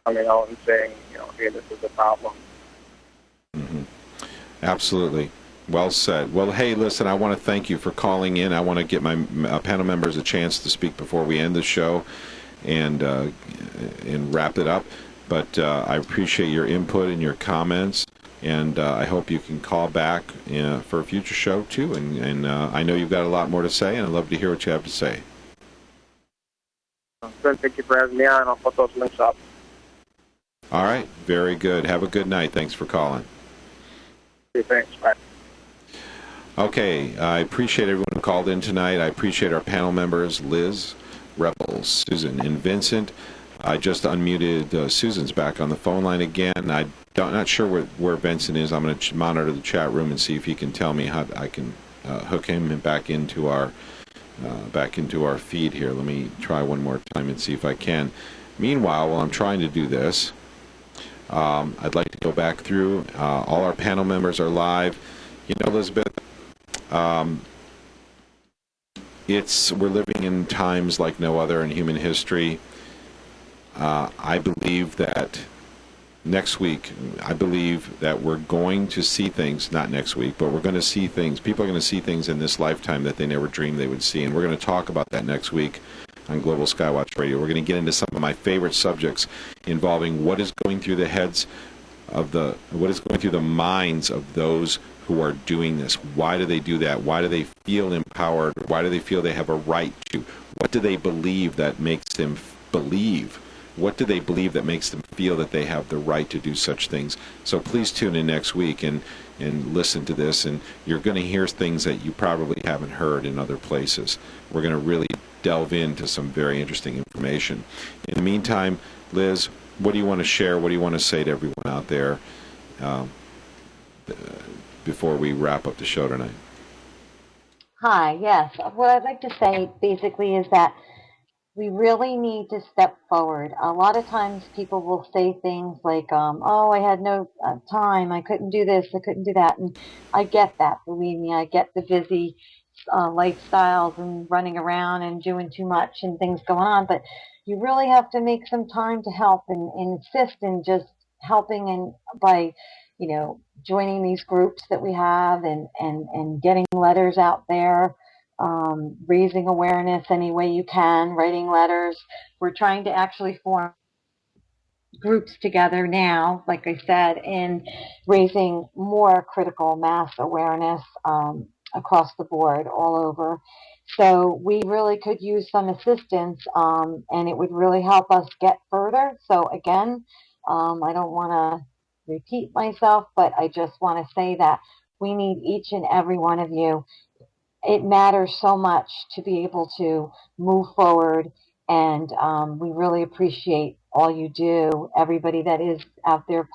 coming out and saying, hey, this is a problem. Mm-hmm. Absolutely. Well said. Well, hey, listen, I want to thank you for calling in. I want to get my panel members a chance to speak before we end the show and wrap it up. But I appreciate your input and your comments, and I hope you can call back for a future show, too. And I know you've got a lot more to say, and I'd love to hear what you have to say. Good. Thank you for having me on. I'll put those links up. All right. Very good. Have a good night. Thanks for calling. Okay, thanks. Bye. Okay, I appreciate everyone who called in tonight. I appreciate our panel members, Liz, Rebel, Susan, and Vincent. I just unmuted Susan's back on the phone line again. Not sure where Vincent is. I'm going to monitor the chat room and see if he can tell me how I can hook him back into our feed here. Let me try one more time and see if I can. Meanwhile, while I'm trying to do this, I'd like to go back through. All our panel members are live. You know, Elizabeth, we're living in times like no other in human history. I believe that next week, we're going to see things, not next week, but we're going to see things. People are going to see things in this lifetime that they never dreamed they would see. And we're going to talk about that next week on Global Skywatch Radio. We're going to get into some of my favorite subjects involving what is going through the minds of those who are doing this. Why do they do that? Why do they feel empowered? Why do they feel they have a right to? What do they believe that makes them believe? What do they believe that makes them feel that they have the right to do such things? So please tune in next week and listen to this, and you're going to hear things that you probably haven't heard in other places. We're going to really delve into some very interesting information. In the meantime, Liz, what do you want to share? What do you want to say to everyone out there before we wrap up the show tonight? Hi, yes. What I'd like to say basically is that we really need to step forward. A lot of times people will say things like, oh, I had no time, I couldn't do this, I couldn't do that. And I get that, believe me, I get the busy lifestyles and running around and doing too much and things going on. But you really have to make some time to help and insist in just helping and by, joining these groups that we have and getting letters out there. Raising awareness any way you can, writing letters. We're trying to actually form groups together now, like I said, in raising more critical mass awareness across the board, all over. So we really could use some assistance, and it would really help us get further. So again, I don't want to repeat myself, but I just want to say that we need each and every one of you. It matters so much to be able to move forward, and we really appreciate all you do, everybody that is out there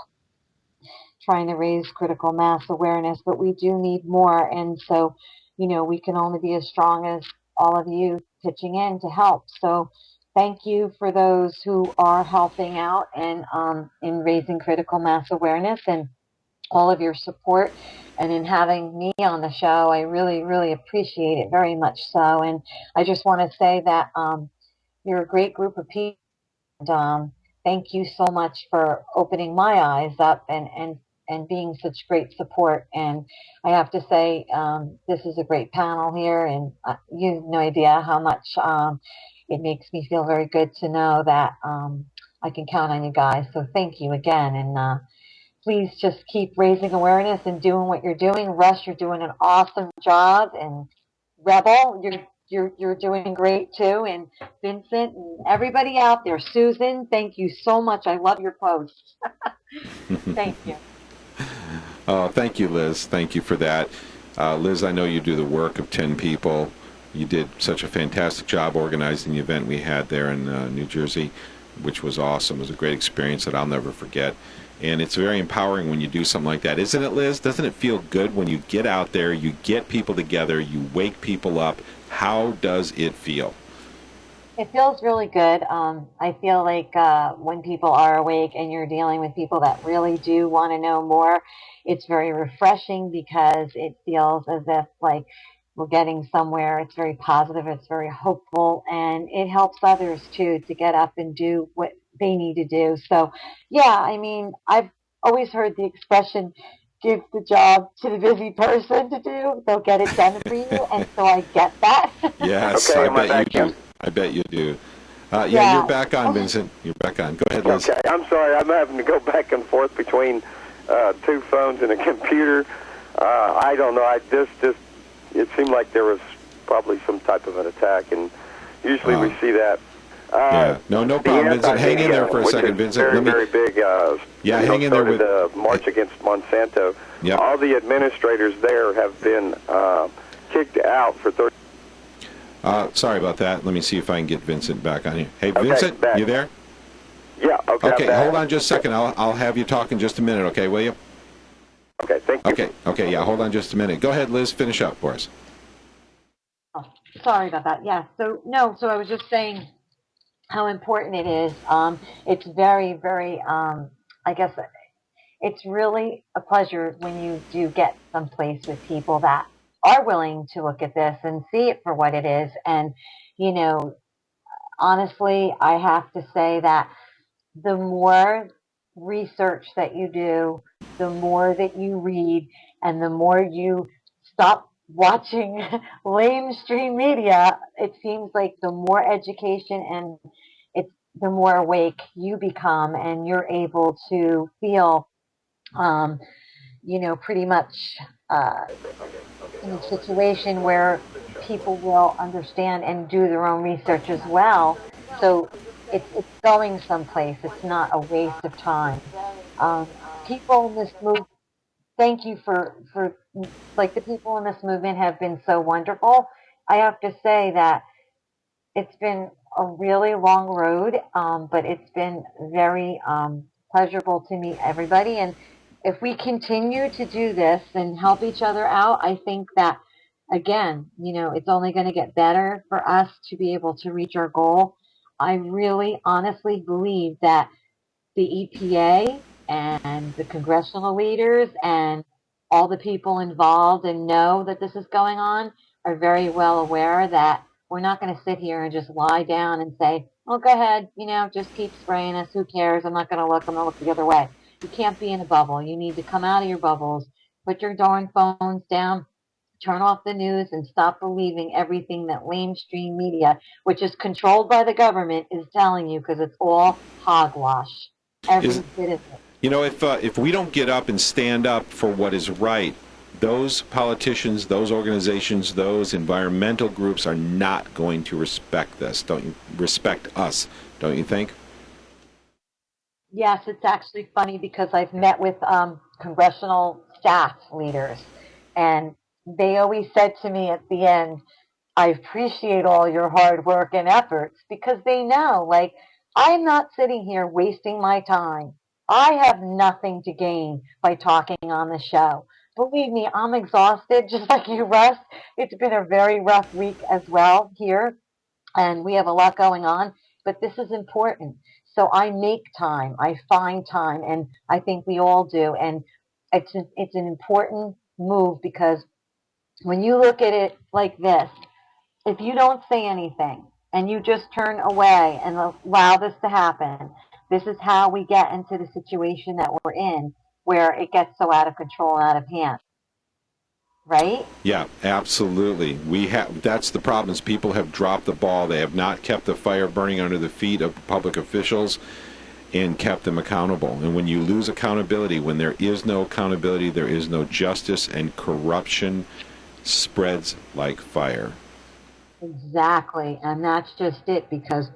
trying to raise critical mass awareness, but we do need more, and so, we can only be as strong as all of you pitching in to help. So thank you for those who are helping out and in raising critical mass awareness, and all of your support, and in having me on the show. I really, really appreciate it very much so. And I just want to say that you're a great group of people. And thank you so much for opening my eyes up and being such great support. And I have to say, this is a great panel here, and you have no idea how much it makes me feel very good to know that I can count on you guys. So thank you again. And please just keep raising awareness and doing what you're doing. Russ, you're doing an awesome job, and Rebel, you're doing great too, and Vincent and everybody out there. Susan, thank you so much. I love your posts. Thank you. Oh, thank you, Liz. Thank you for that. Liz, I know you do the work of 10 people. You did such a fantastic job organizing the event we had there in New Jersey, which was awesome. It was a great experience that I'll never forget. And it's very empowering when you do something like that. Isn't it, Liz? Doesn't it feel good when you get out there, you get people together, you wake people up? How does it feel? It feels really good. I feel like when people are awake and you're dealing with people that really do want to know more, it's very refreshing because it feels as if like we're getting somewhere. It's very positive. It's very hopeful, and it helps others too to get up and do what they need to do. So, yeah, I mean, I've always heard the expression, give the job to the busy person to do. They'll get it done for you, and so I get that. Yes, Okay, I am I bet you back do. in? I bet you do. Yeah, you're back on, Vincent. You're back on. Go ahead, Liz. Okay, I'm sorry. I'm having to go back and forth between two phones and a computer. I don't know. It seemed like there was probably some type of an attack, and usually we see that Yeah, no problem, Vincent. Hang in there for a second, Vincent. Very big. Hang in there with the march against Monsanto. Yep. All the administrators there have been kicked out for 30. Sorry about that. Let me see if I can get Vincent back on here. Hey, Okay, Vincent, back. you there? Yeah. Okay. Okay, hold on just a second. I'll have you talk in just a minute. Okay, will you? Okay. Thank you. Okay. Yeah, hold on just a minute. Go ahead, Liz. Finish up for us. Oh, sorry about that. Yeah. So I was just saying how important it is. It's very, very. I guess it's really a pleasure when you do get someplace with people that are willing to look at this and see it for what it is. And honestly, I have to say that the more research that you do, the more that you read, and the more you stop watching mainstream media, it seems like the more education and it's the more awake you become, and you're able to feel, um, pretty much in a situation where people will understand and do their own research as well. So it's going someplace. It's not a waste of time. People in this movement, thank you for like the people in this movement have been so wonderful. I have to say that it's been a really long road, but it's been very pleasurable to meet everybody. And if we continue to do this and help each other out, I think that, again, it's only going to get better for us to be able to reach our goal. I really honestly believe that the EPA and the congressional leaders and all the people involved and know that this is going on are very well aware that we're not going to sit here and just lie down and say, oh, go ahead, just keep spraying us. Who cares? I'm not going to look. I'm going to look the other way. You can't be in a bubble. You need to come out of your bubbles, put your darn phones down, turn off the news, and stop believing everything that mainstream media, which is controlled by the government, is telling you, because it's all hogwash. Every bit of it. If we don't get up and stand up for what is right, those politicians, those organizations, those environmental groups are not going to respect this. Respect us, don't you think? Yes, it's actually funny because I've met with congressional staff leaders, and they always said to me at the end, I appreciate all your hard work and efforts, because they know, like, I'm not sitting here wasting my time. I have nothing to gain by talking on the show. Believe me, I'm exhausted, just like you, Russ. It's been a very rough week as well here, and we have a lot going on, but this is important. So I make time, I find time, and I think we all do. And it's an important move, because when you look at it like this, if you don't say anything and you just turn away and allow this to happen, this is how we get into the situation that we're in, where it gets so out of control and out of hand. Right? Yeah, absolutely. That's the problem. Is people have dropped the ball. They have not kept the fire burning under the feet of public officials and kept them accountable. And when you lose accountability, when there is no accountability, there is no justice, and corruption spreads like fire. Exactly. And that's just it, because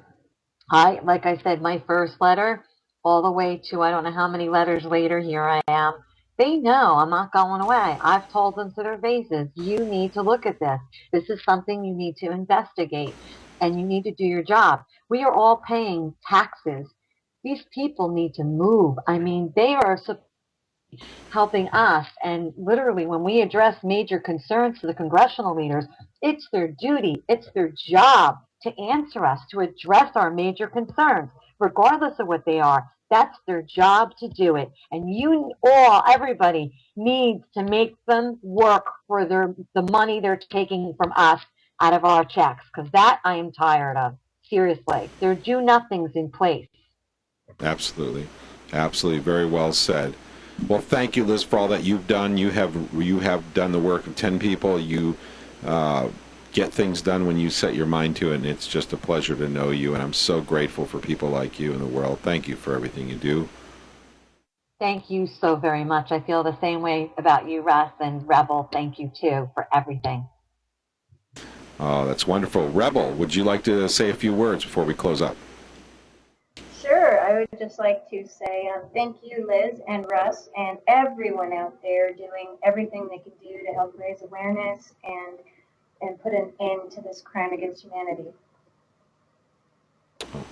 like I said, my first letter, all the way to I don't know how many letters later, here I am. They know I'm not going away. I've told them to their faces, you need to look at this. This is something you need to investigate, and you need to do your job. We are all paying taxes. These people need to move. I mean, they are helping us. And literally, when we address major concerns to the congressional leaders, it's their duty, it's their job to answer us, to address our major concerns, regardless of what they are. That's their job to do it. And everybody needs to make them work for the money they're taking from us out of our checks, because that I am tired of. Seriously, there are do-nothings in place. Absolutely. Absolutely. Very well said. Well, thank you, Liz, for all that you've done. You have done the work of 10 people. You get things done when you set your mind to it, and it's just a pleasure to know you, and I'm so grateful for people like you in the world. Thank you for everything you do. Thank you so very much. I feel the same way about you, Russ, and Rebel. Thank you, too, for everything. Oh, that's wonderful. Rebel, would you like to say a few words before we close up? Sure, I would just like to say thank you, Liz and Russ, and everyone out there doing everything they can do to help raise awareness and put an end to this crime against humanity.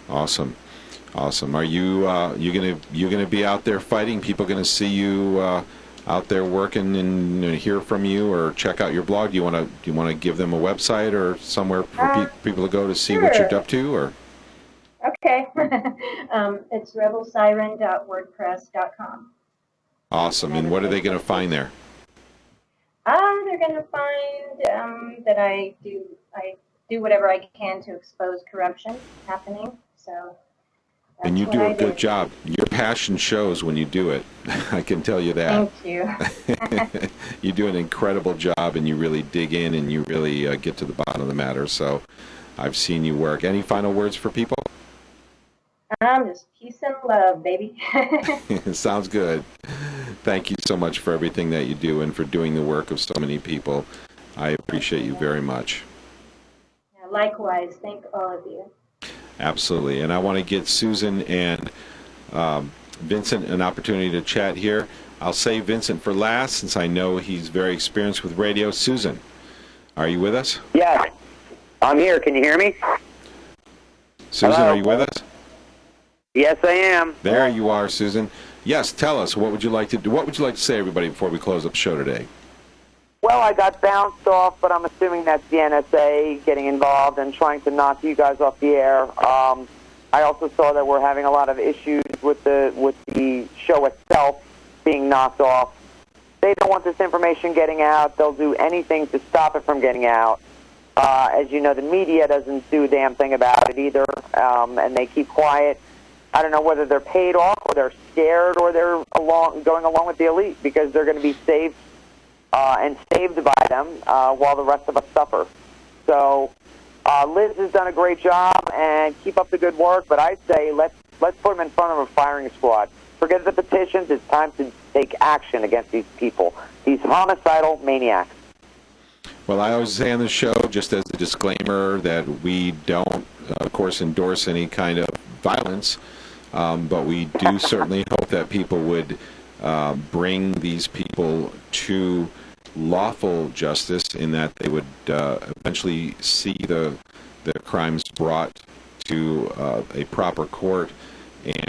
Awesome, awesome. Are you gonna be out there fighting? People gonna see you out there working and hear from you, or check out your blog? Do you want to give them a website or somewhere for people to go to see what you're up to? Or okay, it's rebelsiren.wordpress.com. Awesome. And what are they going to find there? They're going to find that I do whatever I can to expose corruption happening. So. And you do a good job. Your passion shows when you do it. I can tell you that. Thank you. You do an incredible job, and you really dig in, and you really get to the bottom of the matter. So I've seen you work. Any final words for people? Just peace and love, baby. Sounds good. Thank you so much for everything that you do and for doing the work of so many people. I appreciate you very much. Yeah, likewise. Thank all of you. Absolutely. And I want to get Susan and Vincent an opportunity to chat here. I'll save Vincent for last since I know he's very experienced with radio. Susan, are you with us? Yes, I'm here. Can you hear me? Susan, Hello? are you with us? Yes, I am. There you are, Susan. Yes, tell us, what would you like to do? What would you like to say, everybody, before we close up the show today? Well, I got bounced off, but I'm assuming that's the NSA getting involved and trying to knock you guys off the air. I also saw that we're having a lot of issues with the show itself being knocked off. They don't want this information getting out. They'll do anything to stop it from getting out. As you know, the media doesn't do a damn thing about it either, and they keep quiet. I don't know whether they're paid off or they're scared or they're going along with the elite because they're going to be saved and saved by them while the rest of us suffer. So Liz has done a great job, and keep up the good work, but I'd say let's put them in front of a firing squad. Forget the petitions. It's time to take action against these people, these homicidal maniacs. Well, I always say on the show, just as a disclaimer, that we don't, of course, endorse any kind of violence, but we do certainly hope that people would bring these people to lawful justice, in that they would eventually see the crimes brought to a proper court,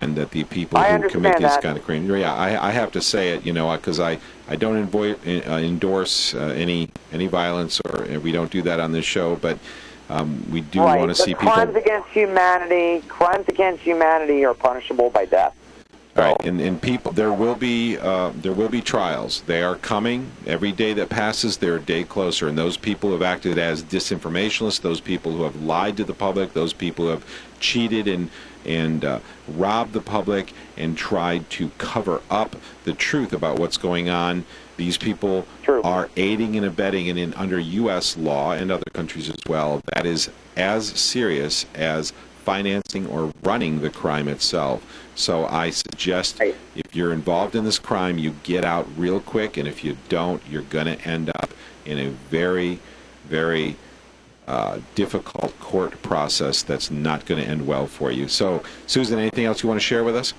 and that the people who commit these kind of crimes. Yeah, I have to say it, because I don't endorse any violence, or we don't do that on this show, but we do want to see people. Crimes against humanity are punishable by death. So. Right, and people, there will be trials. They are coming. Every day that passes, they're a day closer. And those people who have acted as disinformationalists, those people who have lied to the public, those people who have cheated and robbed the public and tried to cover up the truth about what's going on. These people are aiding and abetting, and under U.S. law and other countries as well, that is as serious as financing or running the crime itself. So I suggest if you're involved in this crime, you get out real quick, and if you don't, you're going to end up in a very, very difficult court process that's not going to end well for you. So, Susan, anything else you want to share with us?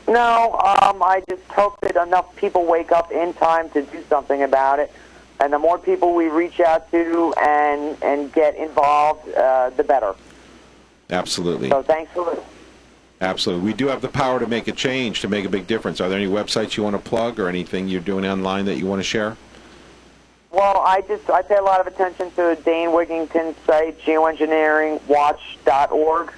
No, I just hope that enough people wake up in time to do something about it. And the more people we reach out to and get involved, the better. Absolutely. So thanks for listening. Absolutely. We do have the power to make a change, to make a big difference. Are there any websites you want to plug or anything you're doing online that you want to share? Well, I pay a lot of attention to Dane Wigington's site, geoengineeringwatch.org,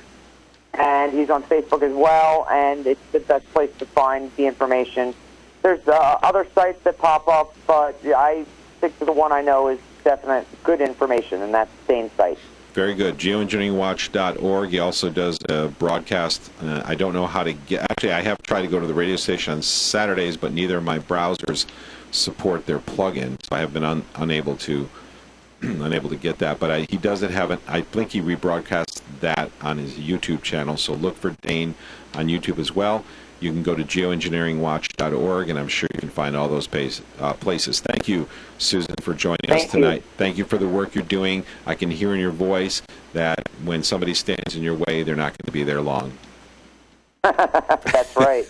and he's on Facebook as well, and it's the best place to find the information. There's other sites that pop up, but I stick to the one I know is definite good information, and that's Dane's site. Very good. Geoengineeringwatch.org. He also does a broadcast. I don't know how to get... Actually, I have tried to go to the radio station on Saturdays, but neither of my browsers support their plugin, so I have been unable to get that. But he doesn't have it. I think he rebroadcasts that on his YouTube channel, so look for Dane on YouTube as well. You can go to geoengineeringwatch.org, and I'm sure you can find all those places. Thank you, Susan, for joining us tonight. Thank you for the work you're doing. I can hear in your voice that when somebody stands in your way, they're not going to be there long. That's right.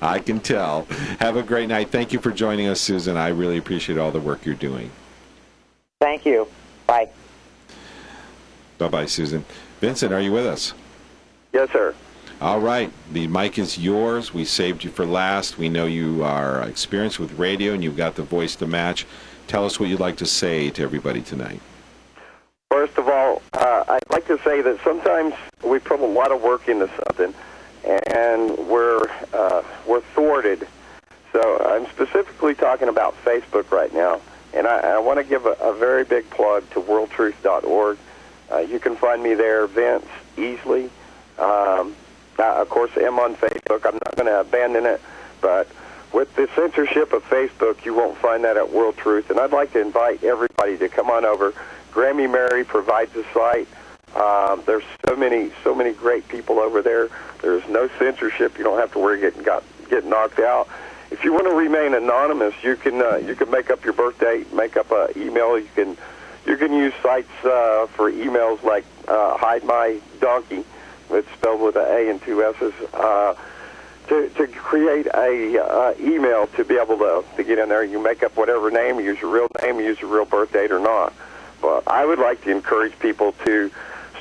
I can tell. Have a great night. Thank you for joining us, Susan. I really appreciate all the work you're doing. Thank you. Bye. Bye-bye, Susan. Vincent, are you with us? Yes, sir. All right. The mic is yours. We saved you for last. We know you are experienced with radio, and you've got the voice to match. Tell us what you'd like to say to everybody tonight. First of all, I'd like to say that sometimes we put a lot of work into something, and we're thwarted. So I'm specifically talking about Facebook right now, and I want to give a very big plug to worldtruth.org. You can find me there, Vince Easley. Of course, I'm on Facebook. I'm not going to abandon it, but with the censorship of Facebook, you won't find that at World Truth. And I'd like to invite everybody to come on over. Grammy Mary provides a site. There's so many great people over there. There's no censorship. You don't have to worry get knocked out. If you want to remain anonymous, you can make up your birth date, make up an email. You can use sites for emails like Hide My Donkey. It's spelled with an A and two S's, to create a email to be able to get in there. You make up whatever name, use your real name, use your real birth date or not. But I would like to encourage people to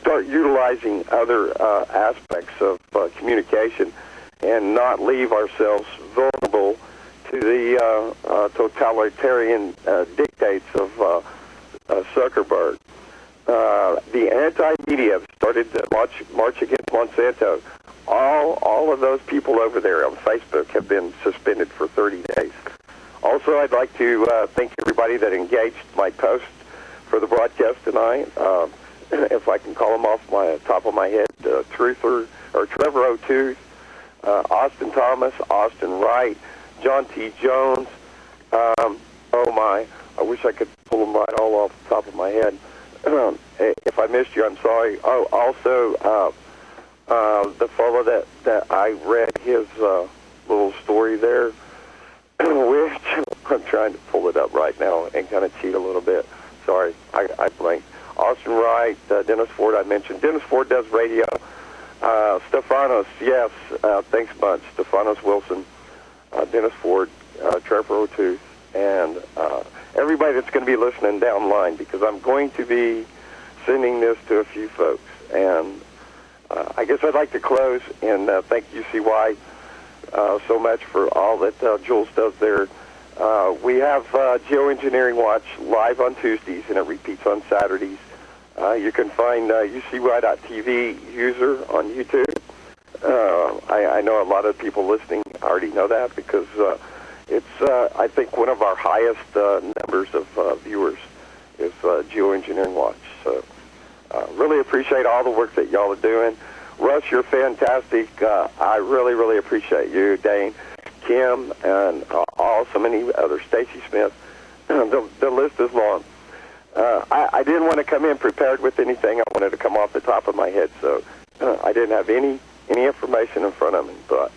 start utilizing other aspects of communication and not leave ourselves vulnerable to the totalitarian dictates of Zuckerberg. The anti-media started to march against Monsanto. All of those people over there on Facebook have been suspended for 30 days. Also, I'd like to thank everybody that engaged my post for the broadcast tonight. If I can call them off my top of my head, Truther or Trevor O'Tooth, Austin Thomas, Austin Wright, John T. Jones. Oh my! I wish I could pull them right all off the top of my head. If I missed you, I'm sorry. Oh, also, the fellow that I read his little story there, which I'm trying to pull it up right now and kind of cheat a little bit. Sorry, I blanked. Austin Wright, Dennis Ford, I mentioned. Dennis Ford does radio. Stephanos, yes, thanks a bunch. Stephanos Wilson, Dennis Ford, Trevor O'Tooth, and everybody that's going to be listening down the line, because I'm going to be sending this to a few folks. And I guess I'd like to close and thank UCY so much for all that Jules does there. We have Geoengineering Watch live on Tuesdays, and it repeats on Saturdays. You can find UCY.TV user on YouTube. I know a lot of people listening already know that because it's, I think, one of our highest numbers of viewers is Geoengineering Watch. So really appreciate all the work that y'all are doing. Russ, you're fantastic. I really, really appreciate you, Dane, Kim, and so many others, Stacy Smith. The list is long. I didn't want to come in prepared with anything. I wanted to come off the top of my head, so I didn't have any information in front of me. But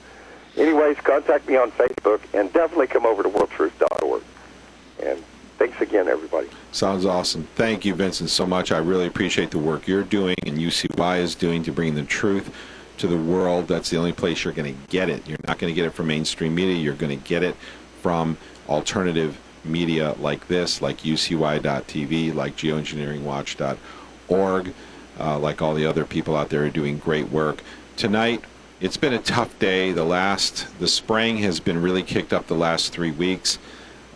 anyways, contact me on Facebook, and definitely come over to worldtruth.org. And thanks again, everybody. Sounds awesome. Thank you, Vincent, so much. I really appreciate the work you're doing and UCY is doing to bring the truth to the world. That's the only place you're going to get it. You're not going to get it from mainstream media. You're going to get it from alternative media like this, like UCY.TV, like geoengineeringwatch.org, like all the other people out there are doing great work. Tonight, it's been a tough day. The spraying has been really kicked up the last 3 weeks.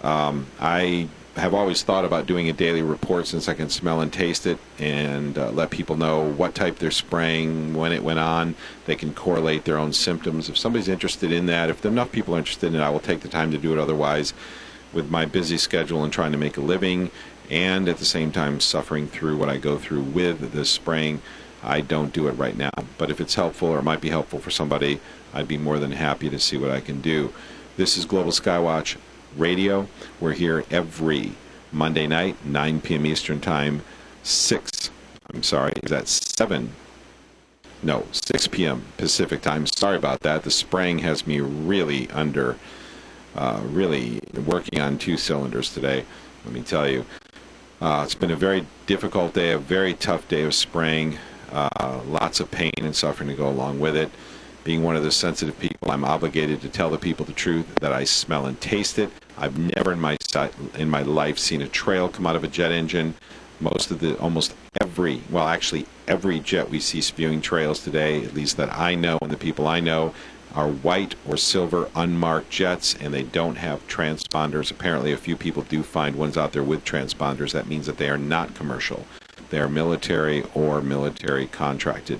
I have always thought about doing a daily report since I can smell and taste it and let people know what type they're spraying, when it went on. They can correlate their own symptoms. If somebody's interested in that, if enough people are interested in it, I will take the time to do it. Otherwise, with my busy schedule and trying to make a living and at the same time suffering through what I go through with this spraying, I don't do it right now. But if it's helpful or it might be helpful for somebody, I'd be more than happy to see what I can do. This is Global Skywatch Radio. We're here every Monday night, 9 p.m. Eastern Time, 7 No, 6 p.m. Pacific time. Sorry about that. The spraying has me really really working on 2 cylinders today, let me tell you. It's been a very difficult day, a very tough day of spraying. Lots of pain and suffering to go along with it. Being one of the sensitive people, I'm obligated to tell the people the truth, that I smell and taste it. I've never in my life seen a trail come out of a jet engine. Almost every jet we see spewing trails today, at least that I know and the people I know, are white or silver unmarked jets, and they don't have transponders. Apparently a few people do find ones out there with transponders. That means that they are not commercial. They are military or military contracted.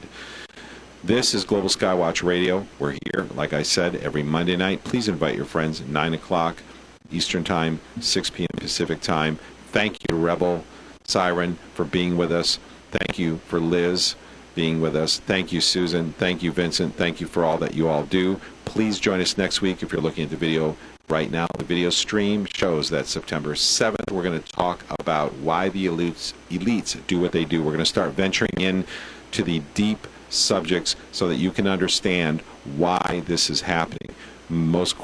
This is Global Skywatch Radio. We're here, like I said, every Monday night. Please invite your friends at 9 o'clock Eastern Time, 6 p.m. Pacific Time. Thank you to Rebel Siren for being with us. Thank you for Liz being with us. Thank you, Susan. Thank you, Vincent. Thank you for all that you all do. Please join us next week if you're looking at the video right now. The video stream shows that September 7th, we're going to talk about why the elites do what they do. We're going to start venturing in to the deep subjects so that you can understand why this is happening. The most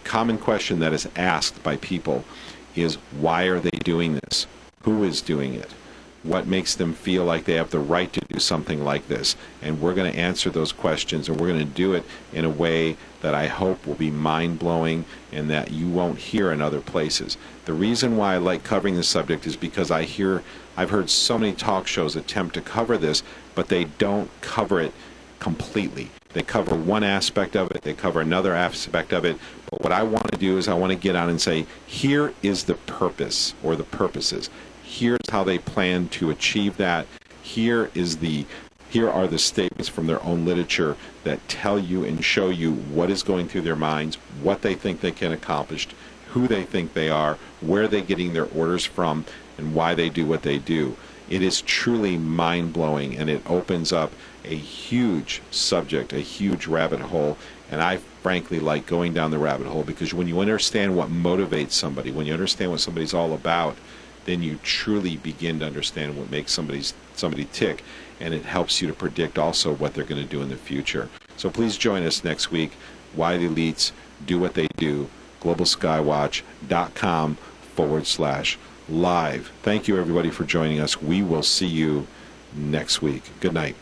common question that is asked by people is, why are they doing this? Who is doing it? What makes them feel like they have the right to do something like this? And we're going to answer those questions, and we're going to do it in a way that I hope will be mind-blowing and that you won't hear in other places. The reason why I like covering this subject is because I've heard so many talk shows attempt to cover this, but they don't cover it completely. They cover one aspect of it, they cover another aspect of it, but what I want to do is I want to get on and say, here is the purpose or the purposes. Here's how they plan to achieve that. Here are the statements from their own literature that tell you and show you what is going through their minds, what they think they can accomplish, who they think they are, where they're getting their orders from, and why they do what they do. It is truly mind-blowing, and it opens up a huge subject, a huge rabbit hole, and I frankly like going down the rabbit hole, because when you understand what motivates somebody, when you understand what somebody's all about, then you truly begin to understand what makes somebody tick, and it helps you to predict also what they're going to do in the future. So please join us next week. Why the elites do what they do. globalskywatch.com/live. Thank you, everybody, for joining us. We will see you next week. Good night.